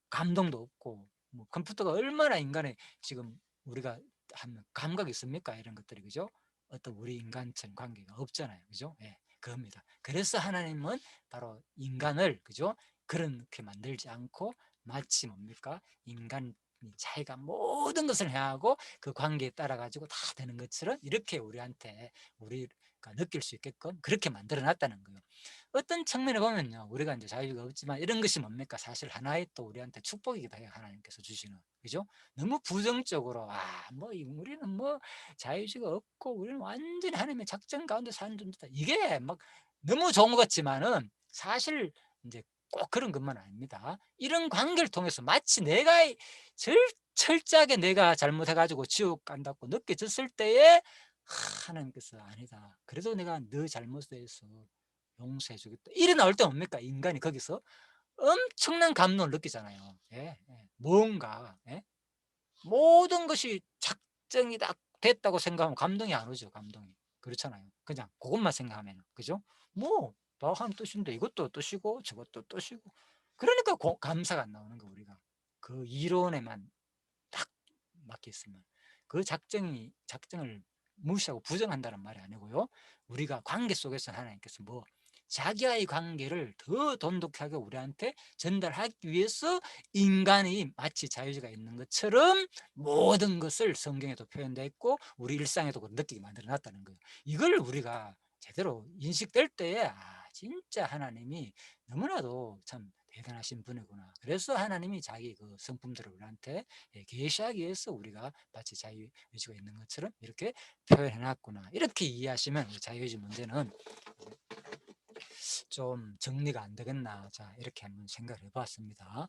Speaker 1: 감동도 없고 뭐 컴퓨터가 얼마나 인간의 지금 우리가 하면 감각이 있습니까? 이런 것들이 그죠? 어떤 우리 인간처럼 관계가 없잖아요. 그죠? 예, 그겁니다. 그래서 하나님은 바로 인간을 그죠? 그렇게 만들지 않고 마치 뭡니까? 인간이 자기가 모든 것을 해하고 그 관계에 따라 가지고 다 되는 것처럼 이렇게 우리한테 우리가 느낄 수 있게끔 그렇게 만들어 놨다는 거예요. 어떤 측면에 보면요, 우리가 이제 자유가 없지만 이런 것이 뭡니까? 사실 하나의 또 우리한테 축복이기도 해요. 하나님께서 주시는. 그죠? 너무 부정적으로, 우리는 뭐 자유의지가 없고, 우리는 완전히 하나님의 작전 가운데 사는 존재다. 이게 막 너무 좋은 것 같지만은 사실 이제 꼭 그런 것만 아닙니다. 이런 관계를 통해서 마치 내가 철저하게 내가 잘못해가지고 지옥 간다고 느껴졌을 때에 하나님께서 아니다. 그래도 내가 너 잘못에 대해서 용서해 주겠다. 이래 나올 때 뭡니까? 인간이 거기서 엄청난 감동을 느끼잖아요. 예, 예. 뭔가 예? 모든 것이 작정이 다 됐다고 생각하면 감동이 안 오죠. 감동이. 그렇잖아요. 그냥 그것만 생각하면 그죠? 뭐 다 한 뜻인데 이것도 뜻이고 저것도 뜻이고 그러니까 감사가 안 나오는 거 우리가 그 이론에만 딱 막혀 있으면 그 작정을 무시하고 부정한다는 말이 아니고요. 우리가 관계 속에서 하나님께서 뭐 자기와의 관계를 더 돈독하게 우리한테 전달하기 위해서 인간이 마치 자유의지가 있는 것처럼 모든 것을 성경에도 표현되어 있고 우리 일상에도 느끼게 만들어 놨다는 거예요. 이걸 우리가 제대로 인식될 때에 진짜 하나님이 너무나도 참 대단하신 분이구나. 그래서 하나님이 자기 그 성품들을 우리한테 계시하기 위해서 우리가 마치 자유의지가 있는 것처럼 이렇게 표현해 놨구나. 이렇게 이해하시면 자유의지 문제는 좀 정리가 안 되겠나. 자, 이렇게 한번 생각을 해봤습니다.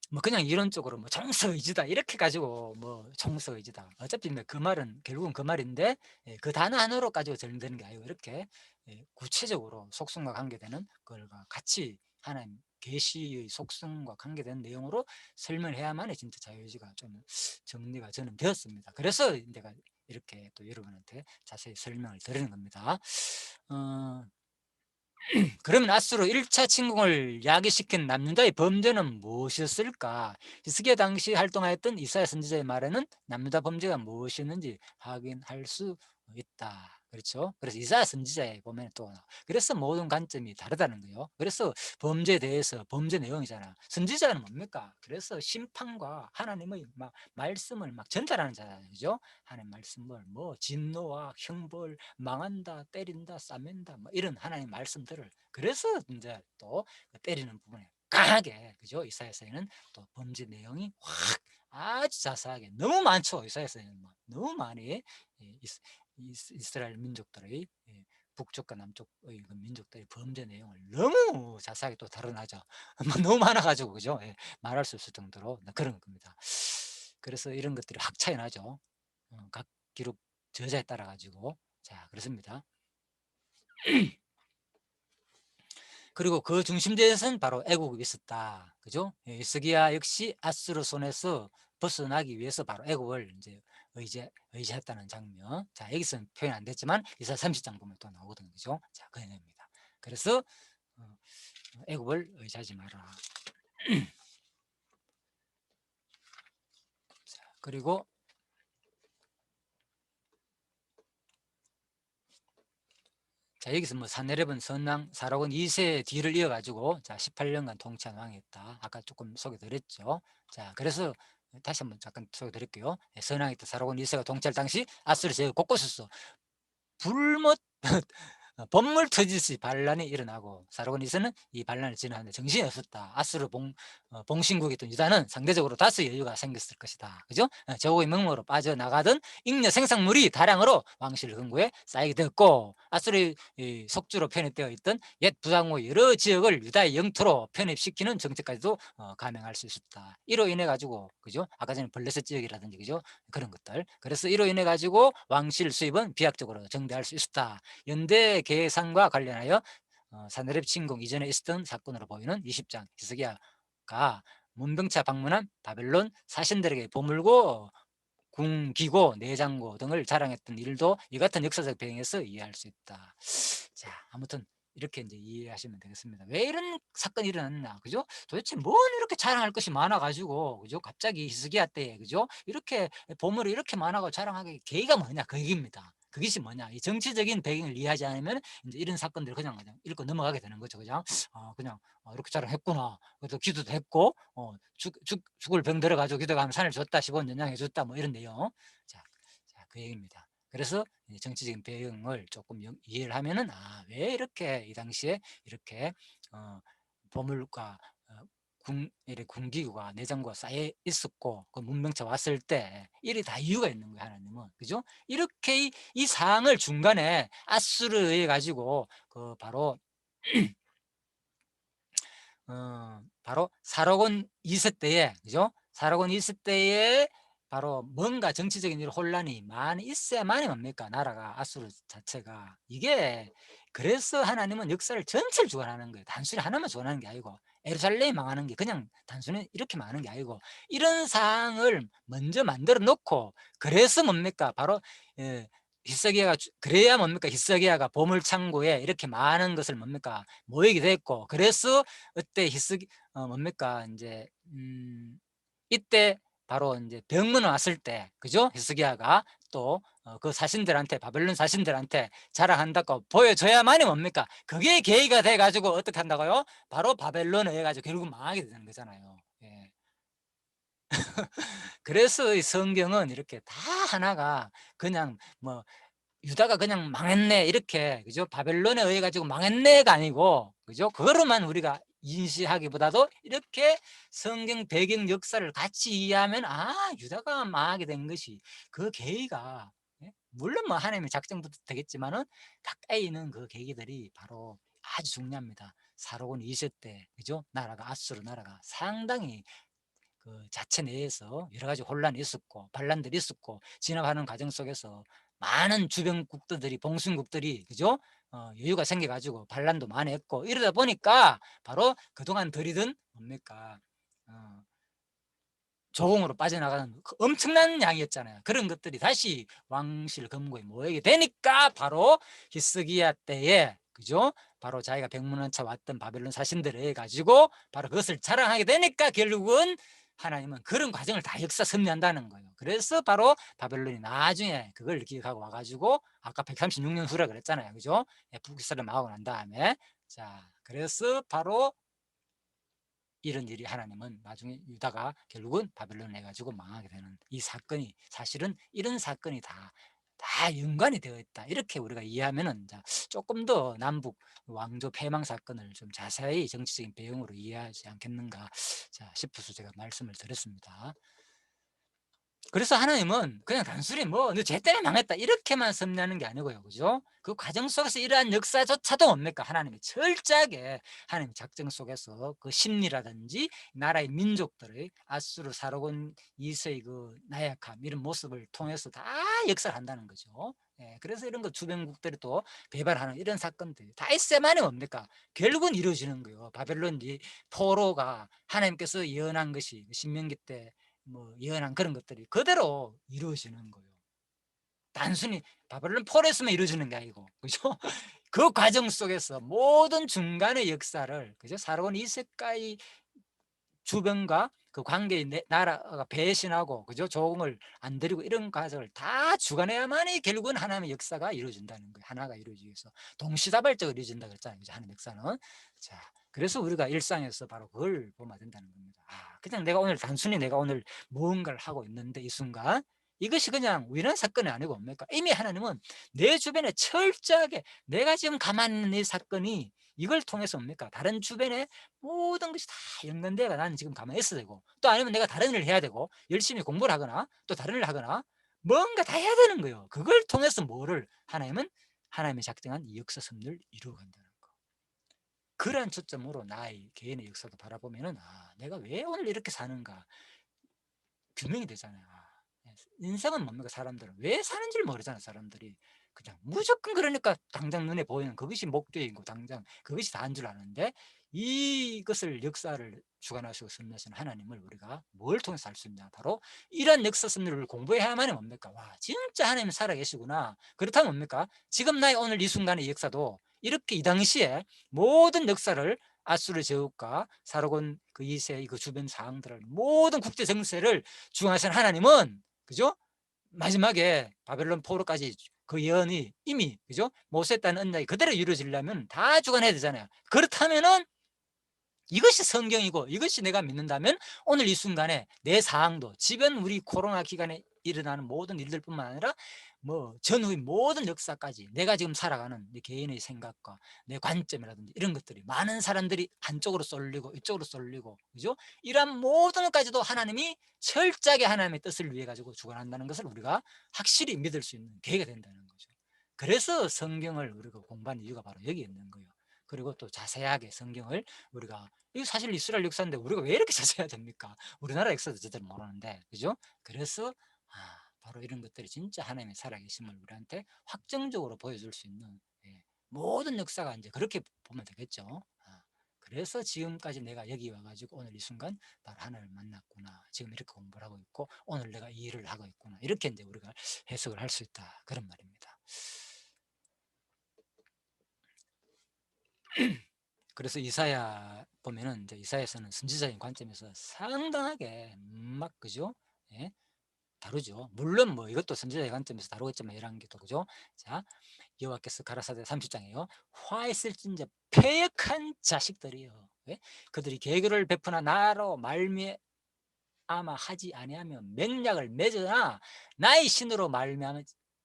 Speaker 1: 뭐 그냥 이론적으로 뭐 정서의지다 이렇게 가지고 뭐 정서의지다 어차피 그 말은 결국은 그 말인데 그 단어 하나로 가지고 정리되는 게 아니고 이렇게 구체적으로 속성과 관계되는 그걸과 같이 하나님 계시의 속성과 관계되는 내용으로 설명해야만 진짜 자유의지가 좀 정리가 저는 되었습니다. 그래서 내가 이렇게 또 여러분한테 자세히 설명을 드리는 겁니다. 그러면 앞으로 1차 침공을 야기시킨 남유다의 범죄는 무엇이었을까? 히스기야 당시 활동하였던 이사야 선지자의 말에는 남유다 범죄가 무엇이었는지 확인할 수 있다. 그렇죠? 그래서 이사야 선지자에 보면 또 그래서 모든 관점이 다르다는 거예요. 그래서 범죄에 대해서 범죄 내용이잖아. 선지자는 뭡니까? 그래서 심판과 하나님의 말씀을 전달하는 자잖아요. 그죠? 하나님 말씀을 뭐 진노와 형벌, 망한다, 때린다, 싸맨다 뭐 이런 하나님 말씀들을 그래서 이제 또 때리는 부분에 강하게 그죠? 이사야서에는 또 범죄 내용이 확 아주 자세하게 너무 많죠. 이사야서에는 뭐 너무 많이 이스라엘 민족들의 북쪽과 남쪽의 그 민족들의 범죄 내용을 너무 자세하게 또 다뤄나죠. 뭐 너무 많아가지고 그죠? 말할 수 없을 정도로 그런 겁니다. 그래서 이런 것들이 확 차이 나죠. 각 기록 저자에 따라 가지고 자 그렇습니다. 그리고 그 중심지에서는 바로 애국이 있었다. 그죠? 히스기야 역시 아수르 손에서 벗어나기 위해서 바로 애국을 이제 의지했다는 장면. 자, 여기서는 표현 안 됐지만 이사 30장 보면 또 나오거든요. 그죠? 자, 그 내용입니다. 그래서 애국을 의지하지 마라. 자, 그리고 자, 여기서 뭐 사내렙은 선왕 사라곤 2세 뒤를 이어가지고 자 18년간 통치한 왕이었다. 아까 조금 소개드렸죠. 자, 그래서 다시 한번 잠깐 소개드릴게요. 선왕이었다 사라곤 2세가 통치할 당시 아수르 제국 곳곳에서 불못 범물 터지듯이 반란이 일어나고 사라곤 2세는 이 반란을 진화하는데 정신이 없었다. 아수르 봉신국이었던 유다는 상대적으로 다소 여유가 생겼을 것이다. 그죠? 제국의 명목으로 빠져나가던 잉여 생산물이 다량으로 왕실 근구에 쌓이게 되었고 아수르의 속주로 편입되어 있던 옛 부장의 여러 지역을 유다의 영토로 편입시키는 정책까지도 감행할 수 있었다. 이로 인해 가지고 그죠? 아까 전에 블레셋 지역이라든지 그죠? 그런 것들. 그래서 이로 인해 가지고 왕실 수입은 비약적으로 정대할 수 있었다. 연대 계산과 관련하여 사내립 침공 이전에 있었던 사건으로 보이는 20장 히스기야가 문병차 방문한 바벨론 사신들에게 보물고 궁기고 내장고 등을 자랑했던 일도 이 같은 역사적 배경에서 이해할 수 있다. 자, 아무튼 이렇게 이제 이해하시면 되겠습니다. 왜 이런 사건이 일어났나, 그죠? 도대체 뭔 이렇게 자랑할 것이 많아가지고, 그죠? 갑자기 히스기야 때에, 그죠? 이렇게 보물이 이렇게 많아가지고 자랑하게 계기가 뭐냐, 그 얘기입니다. 그것이 뭐냐, 이 정치적인 배경을 이해하지 않으면 이제 이런 사건들을 그냥 읽고 넘어가게 되는 거죠, 그냥. 그냥 이렇게 자랑했구나. 그래도 기도도 했고, 죽을 병 들어가지고 기도가 하면 산을 줬다, 15원 연장해 줬다, 뭐 이런 내용. 자, 그 얘기입니다. 그래서 정치적인 배경을 조금 이해를 하면은 왜 이렇게 이 당시에 이렇게 보물과 군기구가 내장구가 쌓여 있었고 그 문명차 왔을 때 이래 다 이유가 있는 거예요. 하나님은, 그죠? 이렇게 이 사항을 중간에 아수르에 의해 가지고 그 바로 바로 사로곤 2세 때에, 그죠? 사로곤 2세 때에 바로 뭔가 정치적인 혼란이 많이 있어야만이 뭡니까? 나라가, 아수르 자체가. 이게 그래서 하나님은 역사를 전체를 주관하는 거예요. 단순히 하나만 주관하는 게 아니고, 예루살렘이 망하는 게 그냥 단순히 이렇게 망하는 게 아니고, 이런 상황을 먼저 만들어 놓고, 그래서 뭡니까? 바로 히스기야가, 그래야 뭡니까? 히스기야가 보물창고에 이렇게 많은 것을 뭡니까? 모이게 됐고, 그래서 그때 뭡니까? 이제 이때 바로 이제 병문 왔을 때, 그죠? 히스기야가 또 그 사신들한테, 바벨론 사신들한테 자랑한다고 보여줘야만이 뭡니까? 그게 계기가 돼가지고 어떻게 한다고요? 바로 바벨론에 의해 가지고 결국 망하게 되는 거잖아요. 예. 그래서 이 성경은 이렇게 다 하나가 그냥 뭐 유다가 그냥 망했네 이렇게, 그죠? 바벨론에 의해 가지고 망했네가 아니고, 그죠? 그거로만 우리가 인식하기보다도 이렇게 성경 배경 역사를 같이 이해하면 유다가 망하게 된 것이 그 계기가, 물론 뭐 하나님의 작정부터 되겠지만은 가까이 있는 그 계기들이 바로 아주 중요합니다. 사로곤 2세 때, 그죠? 나라가, 아수르 나라가 상당히 그 자체 내에서 여러 가지 혼란이 있었고 반란들이 있었고, 진압하는 과정 속에서 많은 주변 국들이, 봉신국들이, 그죠? 여유가 생겨 가지고 반란도 많이 했고, 이러다 보니까 바로 그동안 들이던 뭡니까? 조공으로 빠져나가는 그 엄청난 양이었잖아요. 그런 것들이 다시 왕실 금고에 모이게 되니까 바로 히스기야 때에, 그죠? 바로 자기가 백문원차 왔던 바벨론 사신들에 의해 가지고 바로 그것을 자랑하게 되니까 결국은 하나님은 그런 과정을 다 역사 섭리한다는 거예요. 그래서 바로 바벨론이 나중에 그걸 기억하고 와가지고 아까 136년 후라 그랬잖아요, 그죠? 북이스라엘 망하고 난 다음에, 자, 그래서 바로 이런 일이, 하나님은 나중에 유다가 결국은 바벨론을 해가지고 망하게 되는 이 사건이, 사실은 이런 사건이 다 연관이 되어 있다, 이렇게 우리가 이해하면은 조금 더 남북 왕조 패망 사건을 좀 자세히 정치적인 배경으로 이해하지 않겠는가 싶어서 제가 말씀을 드렸습니다. 그래서 하나님은 그냥 단순히 너 쟤 때문에 망했다 이렇게만 섭리하는 게 아니고요, 그죠? 그 과정 속에서 이러한 역사조차도 뭡니까? 하나님이 철저하게 하나님의 작정 속에서 그 심리라든지 나라의 민족들의 아수르 사로곤 2세의 그 나약함, 이런 모습을 통해서 다 역사를 한다는 거죠. 그래서 이런 거 주변국들이 또 배반하는 이런 사건들이 다 있어야만이 뭡니까? 결국은 이루어지는 거예요. 바벨론 포로가 하나님께서 예언한 것이 신명기 때 예언한 그런 것들이 그대로 이루어지는 거예요. 단순히 바벨론 포로에서만 이루어지는 게 아니고, 그죠? 그 과정 속에서 모든 중간의 역사를, 그죠? 사로곤 2세까지 주변과 그 관계의 나라가 배신하고, 그죠? 조공을 안 드리고 이런 과정을 다 주관해야만이 결국은 하나님의 역사가 이루어진다는 거예요. 하나가 이루어지기 위해서 동시다발적으로 이루어진다 그랬잖아요, 그죠? 하나님의 역사는. 자, 그래서 우리가 일상에서 바로 그걸 보면 된다는 겁니다. 그냥 단순히 내가 오늘 무언가를 하고 있는데 이 순간 이것이 그냥 우연한 사건이 아니고 뭡니까? 이미 하나님은 내 주변에 철저하게, 내가 지금 가만히 있는 이 사건이 이걸 통해서 뭡니까? 다른 주변에 모든 것이 다 연관되어 나는 지금 가만히 있어야 되고, 또 아니면 내가 다른 일을 해야 되고, 열심히 공부를 하거나 또 다른 일을 하거나 뭔가 다 해야 되는 거예요. 그걸 통해서 하나님은 하나님의 작정한 이 역사 섭리를 이루어간다는 거. 그러한 초점으로 나의 개인의 역사도 바라보면은 내가 왜 오늘 이렇게 사는가 규명이 되잖아요. 인생은 뭡니까? 사람들은 왜 사는지를 모르잖아요, 사람들이. 그냥 무조건 그러니까 당장 눈에 보이는 그것이 목적이고 당장 그것이 다인 줄 아는데 이것을 역사를 주관하시고 섭리하시는 하나님을 우리가 뭘 통해서 알 수 있냐? 바로 이런 역사 섭리를 공부해야만이 뭡니까? 와, 진짜 하나님 살아계시구나. 그렇다면 뭡니까? 지금 나의 오늘 이 순간의 역사도 이렇게 이 당시에 모든 역사를 아수르 제국과 사로곤 그 2세 그 주변 사항들을 모든 국제 정세를 주관하시는 하나님은 그죠? 마지막에 바벨론 포로까지 그 예언이 이미 그죠? 모세에 따른 언약이 그대로 이루어지려면 다 주관해야 되잖아요. 그렇다면은 이것이 성경이고 이것이 내가 믿는다면 오늘 이 순간에 내 상황도 지금 우리 코로나 기간에 일어나는 모든 일들뿐만 아니라 뭐 전후의 모든 역사까지 내가 지금 살아가는 내 개인의 생각과 내 관점이라든지 이런 것들이 많은 사람들이 한쪽으로 쏠리고 이쪽으로 쏠리고 그죠? 이러한 모든 것까지도 하나님이 철저하게 하나님의 뜻을 위해 가지고 주관한다는 것을 우리가 확실히 믿을 수 있는 계기가 된다는 거죠. 그래서 성경을 우리가 공부하는 이유가 바로 여기 있는 거예요. 그리고 또 자세하게 성경을 우리가 이거 사실 이스라엘 역사인데 우리가 왜 이렇게 자세해야 됩니까? 우리나라 역사도 제대로 모르는데 그죠? 그래서 바로 이런 것들이 진짜 하나님의 살아계심을 우리한테 확정적으로 보여줄 수 있는 모든 역사가 이제 그렇게 보면 되겠죠. 그래서 지금까지 내가 여기 와가지고 오늘 이 순간 바로 하나님을 만났구나. 지금 이렇게 공부를 하고 있고 오늘 내가 이 일을 하고 있구나. 이렇게 이제 우리가 해석을 할 수 있다. 그런 말입니다. 그래서 이사야 보면은 이제 이사야서는 선지자인 관점에서 상당하게 막 그죠? 예? 다루죠. 물론 뭐 이것도 선지자의 관점에서 다루겠지만 열왕기도 그죠? 자, 여호와께서 가라사대 30장에요. 화 있을진저 패역한 자식들이요. 예? 그들이 계교를 베푸나 나로 말미암아 하지 아니하면 맹약을 맺으나 나의 신으로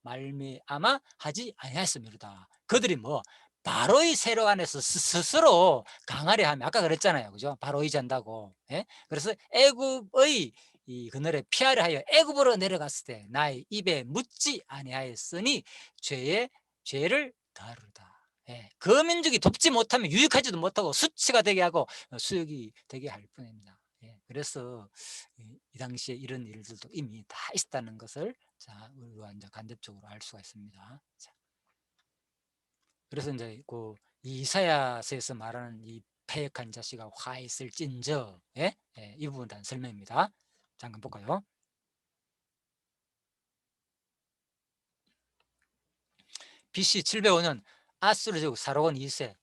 Speaker 1: 말미암아 하지 아니하였음이로다. 그들이 뭐 바로의 세력 안에서 스스로 강하려 하면 아까 그랬잖아요. 그죠? 바로 의지한다고. 예? 그래서 애굽의 이 그늘에 피하려 하여 애굽으로 내려갔을 때 나의 입에 묻지 아니하였으니 죄를 다루다. 예. 그 민족이 돕지 못하면 유익하지도 못하고 수치가 되게 하고 수욕이 되게 할 뿐입니다. 예. 그래서 이 당시에 이런 일들도 이미 다 있었다는 것을 자 우리가 이제 간접적으로 알 수가 있습니다. 자. 그래서 이제 그 이사야서에서 말하는 이 패역한 자식아 화 있을진저 예? 예, 이 부분 단 설명입니다. 잠깐 볼까요? BC 705년 아수르 제국 사로곤 2세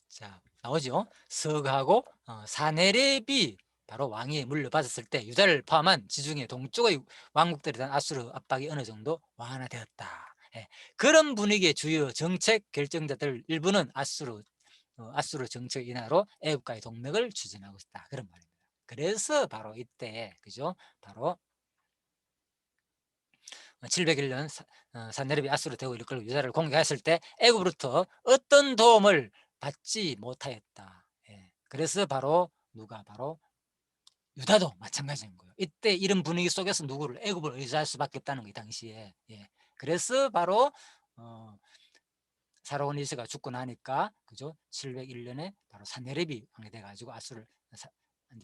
Speaker 1: 자 나오죠. 서가하고 사네렙이 바로 왕위에 물려받았을 때 유다를 포함한 지중해 동쪽의 왕국들에 대한 아수르 압박이 어느 정도 완화되었다. 예, 그런 분위기의 주요 정책 결정자들 일부는 아수르 정책 인하로 애국과의 동맹을 추진하고 있다. 그런 말입니다. 그래서 바로 이때 그죠? 바로 701년 산헤립이 아수르 대국을 이끌고 유다를 공격했을 때 애굽으로부터 어떤 도움을 받지 못하였다. 예. 그래서 바로 누가 바로 유다도 마찬가지인 거예요. 이때 이런 분위기 속에서 누구를 애굽을 의지할 수밖에 없다는 거예요. 당시에. 예. 그래서 바로 사로곤 2세가 죽고 나니까 그죠? 701년에 바로 산헤립이 왕이 돼가지고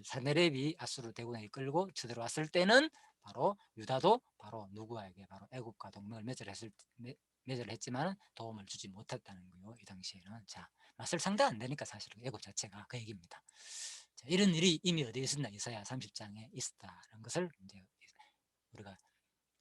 Speaker 1: 산헤립이 아수르 대군에 이끌고 쳐들어왔을 때는 바로 유다도 바로 누구에게 바로 애굽과 동맹을 맺으려 했지만 도움을 주지 못했다는 거예요. 이 당시에는. 자, 맛을 상대 안 되니까 사실은 애굽 자체가 그 얘기입니다. 자, 이런 일이 이미 어디에 있었나 이사야 30장에 있었다는 것을 이제 우리가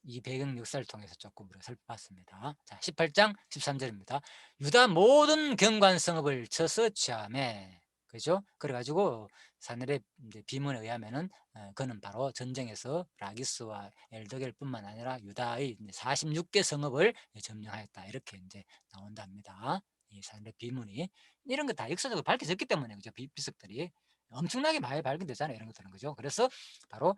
Speaker 1: 이 배경 역사를 통해서 조금 우리가 살펴봤습니다. 자, 18장 13절입니다. 유다 모든 경관 성읍을 쳐서 취하매 그죠? 그래가지고 사늘의 비문에 의하면은 그는 바로 전쟁에서 라기스와 엘드겔뿐만 아니라 유다의 46개 성읍을 점령하였다 이렇게 이제 나온답니다. 이 사늘의 비문이 이런 거 다 역사적으로 밝혀졌기 때문에 그죠? 비석들이 엄청나게 많이 발견되잖아요. 이런 것들은 그죠? 그래서 바로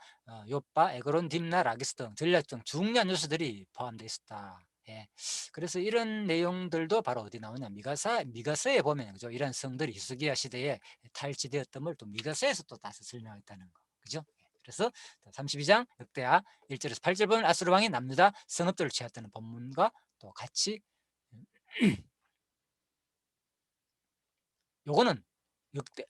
Speaker 1: 요빠, 에그론, 딥나, 라기스 등 전략적 중요한 요소들이 포함되어 있었다. 예. 그래서 이런 내용들도 바로 어디 나오냐 미가서에 보면 그죠? 이런 성들이 히스기야 시대에 탈취되었던 또 미가서에서 또 다시 설명했다는 거 그죠? 예. 그래서 32장 역대하 1절에서 8절 보면 아수르 왕이 남유다 성읍들을 취했다는 본문과 또 같이 요거는 역대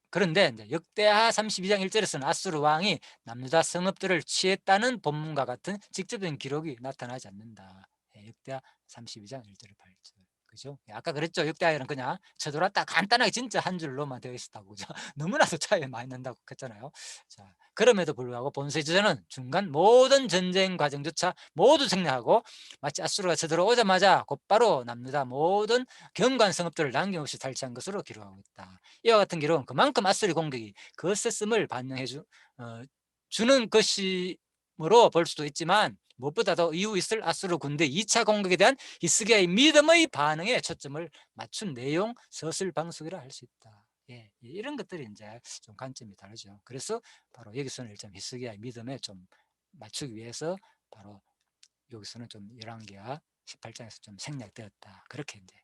Speaker 1: 그런데 이제 역대하 32장 1절에서는 아수르 왕이 남유다 성읍들을 취했다는 본문과 같은 직접적인 기록이 나타나지 않는다. 역대하 32장 1절 8절. 그죠? 아까 그랬죠. 역대하에는 그냥 쳐들어왔다 간단하게 진짜 한 줄로만 되어 있었다고. 그죠? 너무나도 차이 많이 난다고 했잖아요. 자, 그럼에도 불구하고 본서지전은 중간 모든 전쟁 과정조차 모두 생략하고 마치 아수르가 쳐들어오자마자 곧바로 남유다 모든 경관 성읍들을 남김없이 탈취한 것으로 기록하고 있다. 이와 같은 기록은 그만큼 아수리 공격이 거셌음을 반영해 주는 것이므로 볼 수도 있지만 무엇보다도 이후 있을 아수르 군대 2차 공격에 대한 히스기야의 믿음의 반응에 초점을 맞춘 내용 서술 방식이라 할 수 있다. 예, 이런 것들이 이제 좀 관점이 다르죠. 그래서 바로 여기서는 일단 히스기야의 믿음에 좀 맞추기 위해서 바로 여기서는 좀 열왕기하 18장에서 좀 생략되었다. 그렇게 이제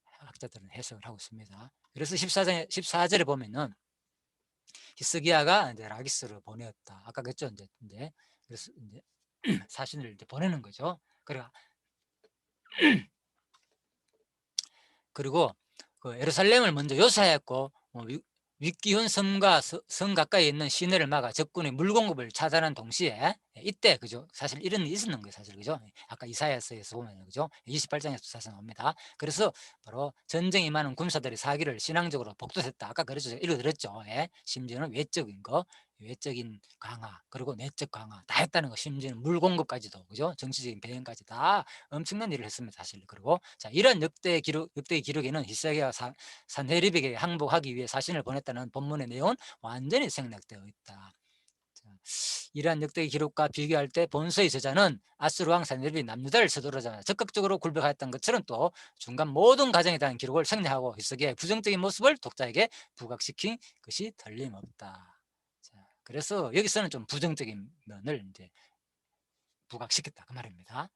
Speaker 1: 학자들은 해석을 하고 있습니다. 그래서 14절에 보면은 히스기야가 이제 라기스를 보내었다. 아까 그랬죠. 이제 그래서 이제 사신을 이제 보내는 거죠. 그리고 그 예루살렘을 먼저 요사했고 윗기훈 섬과 성 가까이 있는 시내를 막아 적군의 물 공급을 차단한 동시에 이때 그죠 사실 이런 일이 있었는 거예요 사실 그죠 아까 이사야서에서 보면 그죠 28장에서 사실 나옵니다. 그래서 바로 전쟁에 임하는 군사들의 사기를 신앙적으로 복도했다. 아까 그랬죠 읽어드렸죠. 예. 심지어는 외적인 거 외적인 강화 그리고 내적 강화 다 했다는 거 심지어는 물 공급까지도 그죠 정치적인 배경까지 다 엄청난 일을 했습니다 사실. 그리고 자 이런 역대 기록에는 히스기야가 산헤립에게 항복하기 위해 사신을 보냈다는 본문의 내용은 완전히 생략되어 있다. 자, 이러한 역대 기록과 비교할 때 본서의 저자는 아수르 왕 산헤립이 남유다를 서두르자 적극적으로 굴복하였던 것처럼 또 중간 모든 과정에 대한 기록을 생략하고 히스기야의 부정적인 모습을 독자에게 부각시킨 것이 틀림없다. 자, 그래서 여기서는 좀 부정적인 면을 이제 부각시켰다 그 말입니다.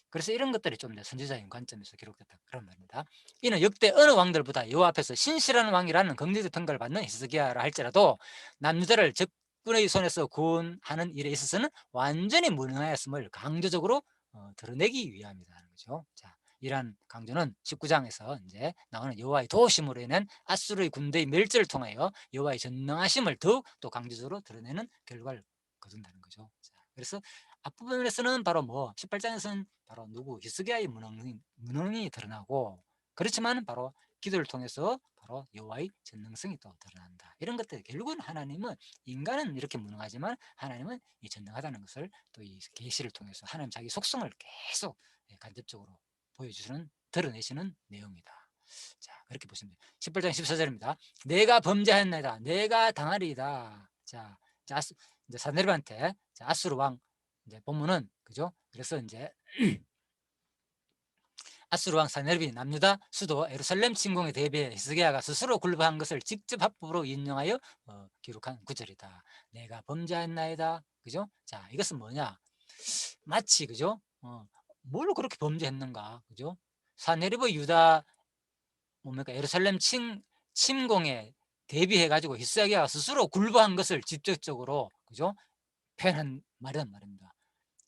Speaker 1: 그래서 이런 것들이 좀 선지자인 관점에서 기록됐다 그런 말입니다. 이는 역대 어느 왕들보다 여호와 앞에서 신실한 왕이라는 긍정적 평가를 받는 히스기야라 할지라도 남유다를 적군의 손에서 구원하는 일에 있어서는 완전히 무능하였음을 강조적으로 드러내기 위함이라는 거죠. 자, 이러한 강조는 19장에서 이제 나오는 여호와의 도우심으로 인한 아수르의 군대의 멸절을 통하여 여호와의 전능하심을 더욱 또 강조적으로 드러내는 결과를 거둔다는 거죠. 자, 그래서 앞부분에서는 바로 18장에서는 바로 누구 히스기야의 무능이 드러나고 그렇지만 바로 기도를 통해서 바로 여호와의 전능성이 또 드러난다. 이런 것들 결국은 하나님은 인간은 이렇게 무능하지만 하나님은 이 전능하다는 것을 또 이 계시를 통해서 하나님 자기 속성을 계속 간접적으로 보여주시는 드러내시는 내용이다. 자 그렇게 보시면 돼요. 18장 14절입니다. 내가 범죄하였나이다. 내가 당하리이다. 자 이제 사네립한테 아수르 왕 이제 본문은 그죠? 그래서 이제 아수르 왕 사네립이 남유다 수도 예루살렘 침공에 대비해 히스기야가 스스로 굴복한 것을 직접 합법으로 인용하여 기록한 구절이다. 내가 범죄했나이다. 그죠? 자, 이것은 뭐냐? 마치 그죠? 뭘 그렇게 범죄했는가? 그죠? 사네립의 유다 뭡니까? 예루살렘 침공에 대비해 가지고 히스기야가 스스로 굴복한 것을 직접적으로 그죠? 표현한 말이란 말입니다.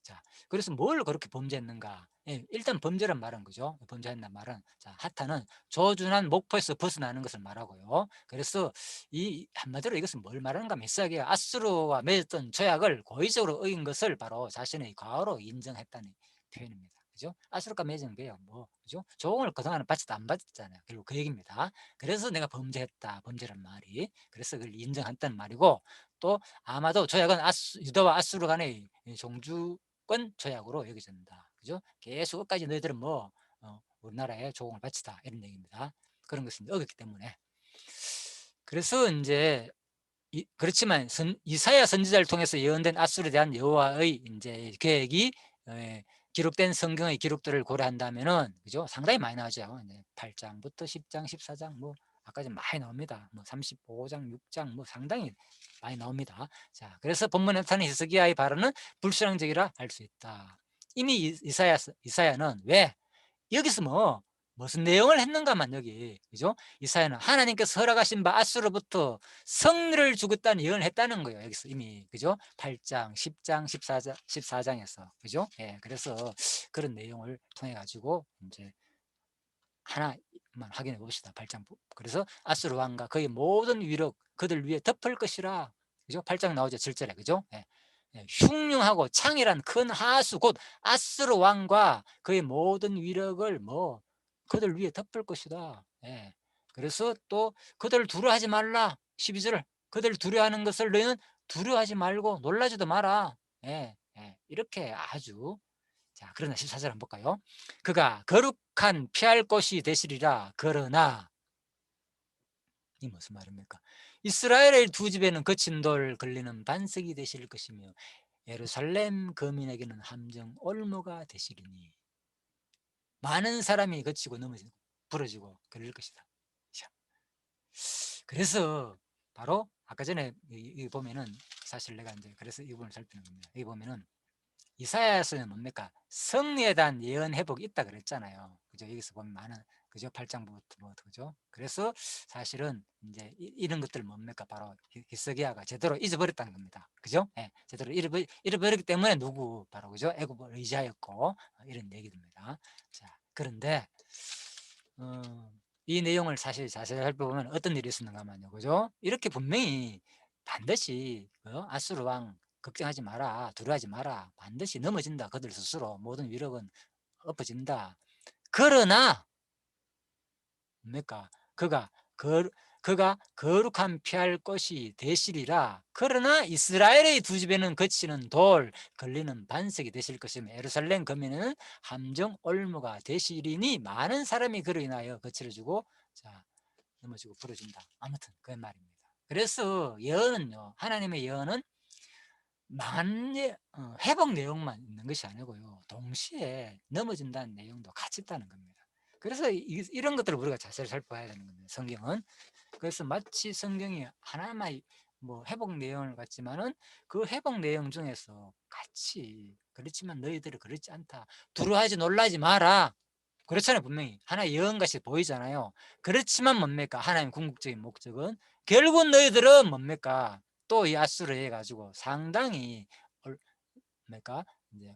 Speaker 1: 자, 그래서 뭘 그렇게 범죄했는가? 예, 일단 범죄란 말은 그죠? 범죄했단 말은 자, 하타는 조준한 목표에서 벗어나는 것을 말하고요. 그래서 이 한마디로 이것은 뭘 말하는가 하면 히스기야가 아수르와 맺었던 조약을 고의적으로 어긴 것을 바로 자신의 과오로 인정했다는 표현입니다. 그죠? 아수르과 맺은 게요. 그죠? 조공을 그동안은 받지도 안 받았잖아요. 결국 그 얘기입니다. 그래서 내가 범죄했다. 범죄란 말이. 그래서 그걸 인정했다는 말이고 또 아마도 조약은 유다와 아수르 간의 종주권 조약으로 여겨진다. 그죠? 계속 끝까지 너희들은 우리나라에 조공을 바치다 이런 얘기입니다. 그런 것을 어겼기 때문에. 그래서 이제 그렇지만 이사야 선지자를 통해서 예언된 아수르에 대한 여호와의 이제 계획이 기록된 성경의 기록들을 고려한다면은 그죠? 상당히 많이 나오죠. 8장부터 10장, 14장 아까 좀 많이 나옵니다. 35장, 6장 상당히 많이 나옵니다. 자, 그래서 본문에 나타난 히스기야의 발언은 불신앙적이라 할 수 있다. 이미 이사야는 왜 여기서 무슨 내용을 했는가만 여기 그죠? 이사야는 하나님께서 허락하신 바 아수르부터 성를 주겠다는 예언을 했다는 거예요. 여기서 이미 그죠? 8장, 10장, 14장에서 그죠? 예, 그래서 그런 내용을 통해 가지고 이제 하나 한번 확인해 봅시다. 8장. 그래서 아수르 왕과 그의 모든 위력 그들 위에 덮을 것이라. 그죠? 8장 나오죠. 7절에. 그죠? 예. 예, 흉흉하고 창이란 큰 하수 곧 아수르 왕과 그의 모든 위력을 뭐 그들 위에 덮을 것이다. 예. 그래서 또 그들을 두려워하지 말라. 12절. 그들을 두려워하는 것을 너희는 두려워하지 말고 놀라지도 마라. 예. 예. 이렇게 아주. 자, 그러나 14절 한번 볼까요? 그가 거룩한 피할 곳이 되시리라. 그러나 이 무슨 말입니까? 이스라엘의 두 집에는 거친 돌 걸리는 반석이 되실 것이며 예루살렘 거민에게는 함정 올무가 되시리니 많은 사람이 거치고 넘어지고 부러지고 걸릴 것이다. 자, 그래서 바로 아까 전에 이 보면은 사실 내가 이제 그래서 이 부분을 살피는 겁니다. 여기 보면은 이사야서는 뭡니까? 승리에 대한 예언 회복이 있다 그랬잖아요. 그죠? 여기서 보면 많은 그죠? 8장부터 뭐 그죠? 그래서 사실은 이제 이런 것들 뭡니까? 바로 히스기야가 제대로 잊어버렸다는 겁니다. 그죠? 예, 제대로 잃어버렸기 때문에 누구 바로 그죠? 애굽을 의지하였고 이런 얘기입니다. 자, 그런데 이 내용을 사실 자세히 살펴보면 어떤 일이 있었는가 하면요. 그죠? 이렇게 분명히 반드시 아수르 왕 걱정하지 마라. 두려워하지 마라. 반드시 넘어진다. 그들 스스로 모든 위력은 엎어진다. 그러나 뭡니까? 그가 거룩한 피할 것이 되시리라. 그러나 이스라엘의 두 집에는 거치는 돌 걸리는 반석이 되실 것이며 예루살렘 거민은 함정 올무가 되시리니 많은 사람이 그로 인하여 거칠어지고 자 넘어지고 부러진다. 아무튼 그 말입니다. 그래서 예언은요. 하나님의 예언은 회복 내용만 있는 것이 아니고요. 동시에 넘어진다는 내용도 같이 있다는 겁니다. 그래서 이런 것들을 우리가 자세히 살펴봐야 되는 겁니다. 성경은. 그래서 마치 성경이 하나만 뭐 회복 내용을 같지만은 그 회복 내용 중에서 같이 그렇지만 너희들이 그렇지 않다. 두려워하지 놀라지 마라. 그렇잖아요. 분명히 하나의 예언같이 보이잖아요. 그렇지만 뭡니까? 하나님의 궁극적인 목적은 결국 너희들은 뭡니까? 또 이 아수르에 해 가지고 상당히 뭡니까? 이제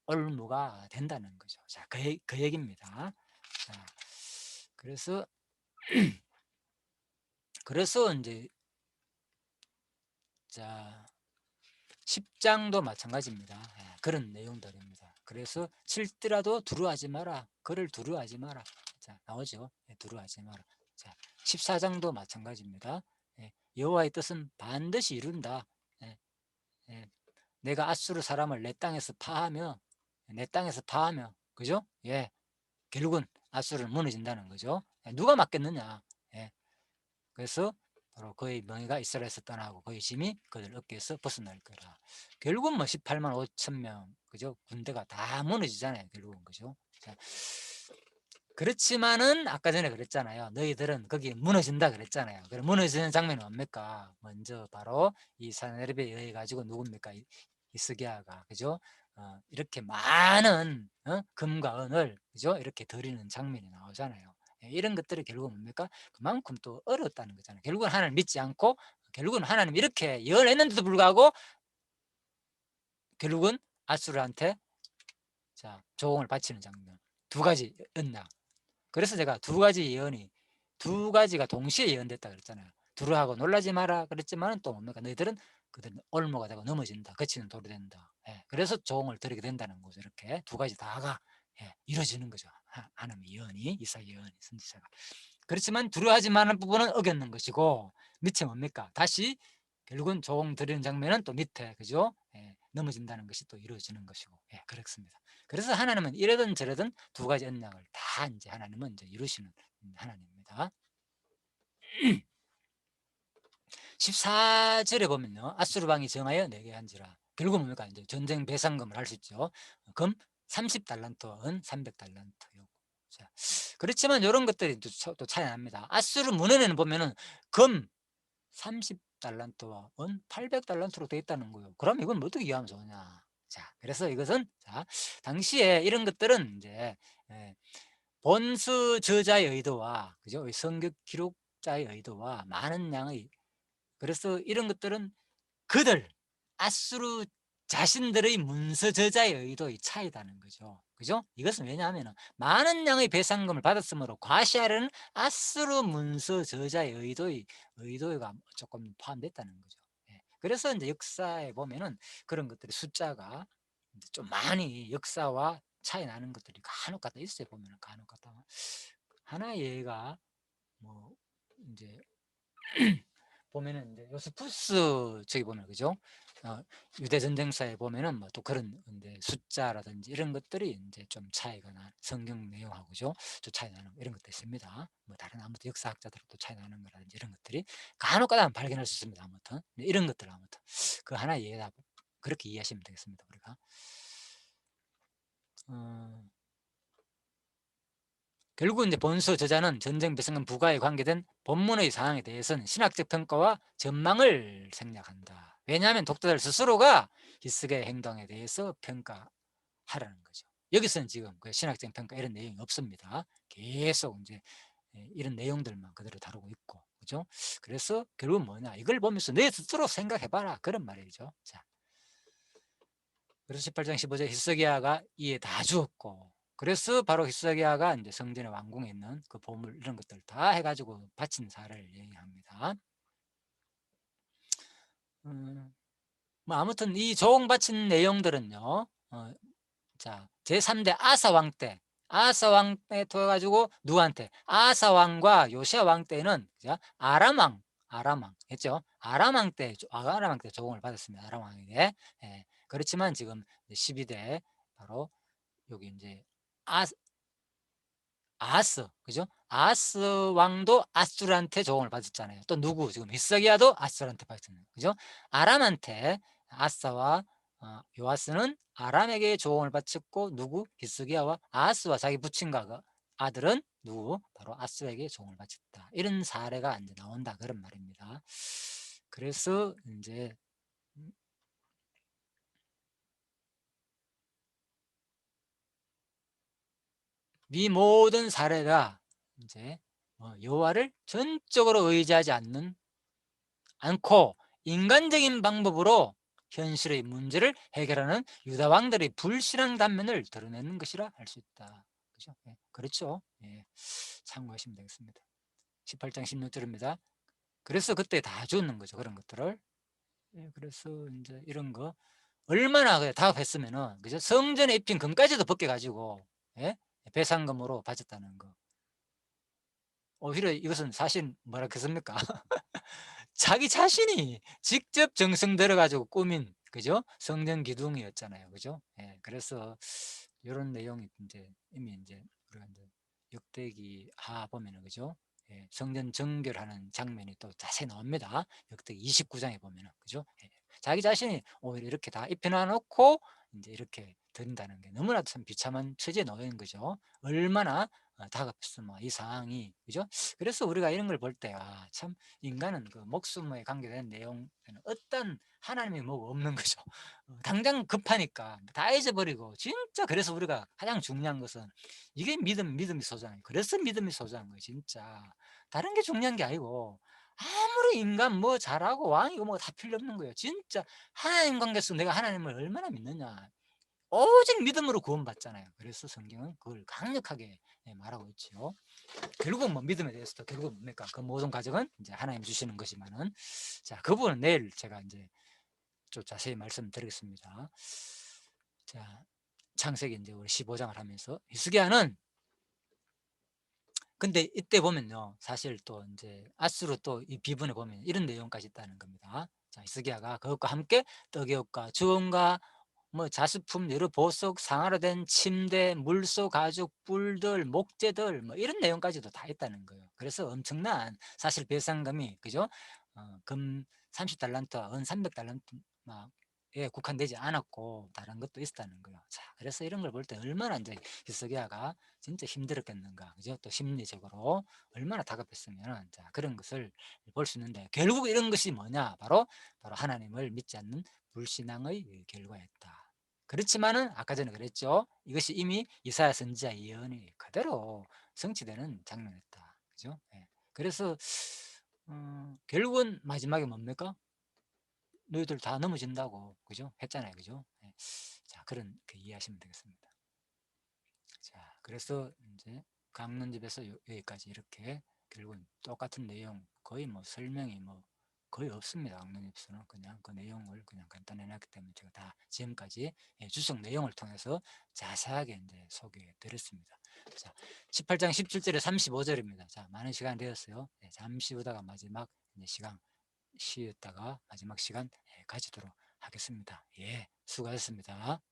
Speaker 1: 올무가 된다는 거죠. 자, 그 얘기입니다. 자, 그래서 이제 자 10장도 마찬가지입니다. 예, 그런 내용들입니다. 그래서 칠더라도 두려워하지 마라. 그를 두려워하지 마라. 자, 나오죠. 예, 두려워하지 마라. 자, 14장도 마찬가지입니다. 예, 여호와의 뜻은 반드시 이룬다. 예, 예, 내가 아수르 사람을 내 땅에서 파하며 그죠? 예, 결국은 아수르는 무너진다는 거죠. 예, 누가 막겠느냐? 예, 그래서 바로 그의 명예가 이스라엘에서 떠나고 그의 짐이 그들 어깨에서 벗어날 거라. 결국은 뭐 18만 5천 명 그죠? 군대가 다 무너지잖아요. 결국은 그죠? 자, 그렇지만은 아까 전에 그랬잖아요. 너희들은 거기 무너진다 그랬잖아요. 그럼 무너지는 장면이 뭡니까? 먼저 바로 이 사네립에 의해 가지고 누굽니까? 히스기야가 그죠? 이렇게 많은 금과 은을 그죠? 이렇게 드리는 장면이 나오잖아요. 예, 이런 것들이 결국은 뭡니까? 그만큼 또 어렵다는 거잖아요. 결국은 하나님 믿지 않고 결국은 하나님 이렇게 예언했는데도 불구하고 결국은 아수르한테 자 조공을 바치는 장면. 두 가지 언약. 그래서 제가 두 가지가 동시에 예언됐다 그랬잖아요. 두려워하고 놀라지 마라 그랬지만 또 뭡니까? 너희들은 그들은 올무가 되고 넘어진다. 거치는 돌이 된다. 예, 그래서 조공을 드리게 된다는 거죠. 이렇게 두 가지 다가 예, 이루어지는 거죠. 하나님의 예언이 이사 예언이 선지자가. 그렇지만 두려워하지 마는 부분은 어겼는 것이고 밑에 뭡니까? 다시 결국은 조공 드리는 장면은 또 밑에 그죠? 예, 넘어진다는 것이 또 이루어지는 것이고 예, 그렇습니다. 그래서 하나님은 이러든 저러든 두 가지 언약을 다 이제 하나님은 이제 이루시는 하나님입니다. 14절에 보면요. 아수르 왕이 정하여 내게 한지라. 결국 뭡니까? 이제 전쟁 배상금을 할 수 있죠. 금 30달란트, 은 300달란트. 자, 그렇지만 이런 것들이 또 차이 납니다. 아수르 문헌에는 보면은 금 30달란트와 은 800달란트로 되어 있다는 거예요. 그럼 이건 어떻게 이해하면 좋으냐? 자, 그래서 이것은 자, 당시에 이런 것들은 이제 본수 저자의 의도와 그죠? 성격 기록자의 의도와 많은 양의 그래서 이런 것들은 그들 아수르 자신들의 문서 저자의 의도의 차이다는 거죠. 그죠? 이것은 왜냐하면 많은 양의 배상금을 받았으므로 과시하려는 아수르 문서 저자의 의도가 조금 포함됐다는 거죠. 예. 그래서 이제 역사에 보면은 그런 것들이 숫자가 이제 좀 많이 역사와 차이 나는 것들이 간혹가다 있어요. 보면은 간혹가다 하나의 예가 뭐 이제 보면은 이제 요스푸스 저기 보면 그죠? 유대 전쟁사에 보면은 뭐 또 그런 이제 숫자라든지 이런 것들이 이제 좀 차이가 나 성경 내용하고죠. 좀 차이 나는 이런 것도 있습니다. 뭐 다른 아무튼 역사학자들도 차이 나는 거라든지 이런 것들이 간혹가다 발견할 수 있습니다. 아무튼 네, 이런 것들 아무튼 그 하나의 예다 그렇게 이해하시면 되겠습니다. 우리가 어, 결국 이제 본서 저자는 전쟁 배상금 부과에 관계된 본문의 사항에 대해서는 신학적 평가와 전망을 생략한다. 왜냐하면 독자들 스스로가 히스기야의 행동에 대해서 평가하라는 거죠. 여기서는 지금 그 신학적 평가 이런 내용이 없습니다. 계속 이제 이런 내용들만 그대로 다루고 있고, 그죠? 그래서 결국은 뭐냐? 이걸 보면서 내 스스로 생각해봐라. 그런 말이죠. 자, 그래서 18장 15절 히스기야가 이에 다 주었고, 그래서 바로 히스기야가 이제 성전의 왕궁에 있는 그 보물 이런 것들 다 해가지고 바친 사례를 얘기합니다. 뭐 아무튼 이 조공 바친 내용들은요. 자, 제3대 아사 왕 때, 아사 왕 때 통해가지고 누구한테? 아사 왕과 요시아 왕 때는 아람 왕 했죠? 아람 왕 때 조공을 받았습니다. 아람 왕에게. 예, 그렇지만 지금 12대 바로 여기 이제 아, 아스, 그죠? 아스 왕도 아수르한테 조공을 받았잖아요. 또 누구? 지금 히스기야도 아수르한테 받았잖아요. 그죠? 아람한테 아사와 요아스는 아람에게 조공을 바쳤고 누구? 히스기야와 아스와 자기 부친과 그 아들은 누구? 바로 아스에게 조공을 바쳤다. 이런 사례가 이제 나온다 그런 말입니다. 그래서 이제 이 모든 사례가 이제 여호와를 전적으로 의지하지 않고 인간적인 방법으로 현실의 문제를 해결하는 유다 왕들의 불신앙 단면을 드러내는 것이라 할 수 있다. 그죠? 예, 그렇죠. 예, 참고하시면 되겠습니다. 18장 16절입니다. 그래서 그때 다 주는 거죠. 그런 것들을. 예, 그래서 이제 이런 거 얼마나 다급했으면은 그죠? 성전에 입힌 금까지도 벗겨가지고 예? 배상금으로 바쳤다는 거. 오히려 이것은 사실 뭐라 그랬습니까? 자기 자신이 직접 정성 들어가지고 꾸민 그죠? 성전 기둥이었잖아요. 그죠? 예, 그래서 이런 내용이 이제 이미 이제 우리가 이제 역대기 하 보면은 그죠? 예, 성전 정결하는 장면이 또 자세히 나옵니다. 역대기 29장에 보면은 그죠? 예, 자기 자신이 오히려 이렇게 다 입혀놔 놓고 이제 이렇게 드린다는 게 너무나 참 비참한 처지에 놓인 거죠. 얼마나 다급했으면 이 상황이 그죠? 그래서 우리가 이런 걸 볼 때 참 인간은 그 목숨에 관계된 내용에는 어떤 하나님의 뭐가 없는 거죠. 당장 급하니까 다 잊어버리고 진짜 그래서 우리가 가장 중요한 것은 이게 믿음이 소중해요. 그래서 믿음이 소중한 거예요. 진짜 다른 게 중요한 게 아니고 아무리 인간 뭐 잘하고 왕이고 뭐 다 필요 없는 거예요. 진짜 하나님 관계에서 내가 하나님을 얼마나 믿느냐 오직 믿음으로 구원받잖아요. 그래서 성경은 그걸 강력하게 말하고 있죠. 결국 뭐 믿음에 대해서도 결국 뭡니까? 그 모든 과정은 이제 하나님 주시는 것이면은 자, 그 부분은 내일 제가 이제 좀 자세히 말씀드리겠습니다. 자, 창세기 이제 우리 15장을 하면서 히스기야는 근데 이때 보면요. 사실 또 이제 아수르 또 이 비분에 보면 이런 내용까지 있다는 겁니다. 자, 히스기야가 그것과 함께 떡의 옷과 주홍과 뭐 자수품 여러 보석 상하로 된 침대 물소 가죽 뿔들 목재들 뭐 이런 내용까지도 다 있다는 거예요. 그래서 엄청난 사실 배상금이 그죠? 금 30달란트와 은 300달란트 에 국한되지 않았고 다른 것도 있었다는 거예요. 자, 그래서 이런 걸 볼 때 얼마나 이제 히스기야가 진짜 힘들었겠는가, 그죠? 또 심리적으로 얼마나 다급했으면 자 그런 것을 볼 수 있는데 결국 이런 것이 뭐냐? 바로 하나님을 믿지 않는 불신앙의 결과였다. 그렇지만은 아까 전에 그랬죠. 이것이 이미 이사야 선지자 예언이 그대로 성취되는 장면이었다. 그죠? 예. 그래서 결국은 마지막에 뭡니까? 너희들 다 넘어진다고 그죠? 했잖아요. 그죠? 예. 자, 그런 이해하시면 되겠습니다. 그래서 이제 강론집에서 여기까지 이렇게 결국은 똑같은 내용 거의 뭐 설명이 뭐 거의 없습니다. 강론집에서는 그냥 그 내용을 그냥 간단히 해놨기 때문에 제가 다 지금까지 주석 내용을 통해서 자세하게 이제 소개해 드렸습니다. 자, 18장 17절에 35절입니다. 자, 많은 시간 되었어요. 잠시 후다가 마지막 이제 시간 쉬었다가 마지막 시간 가지도록 하겠습니다. 예, 수고하셨습니다.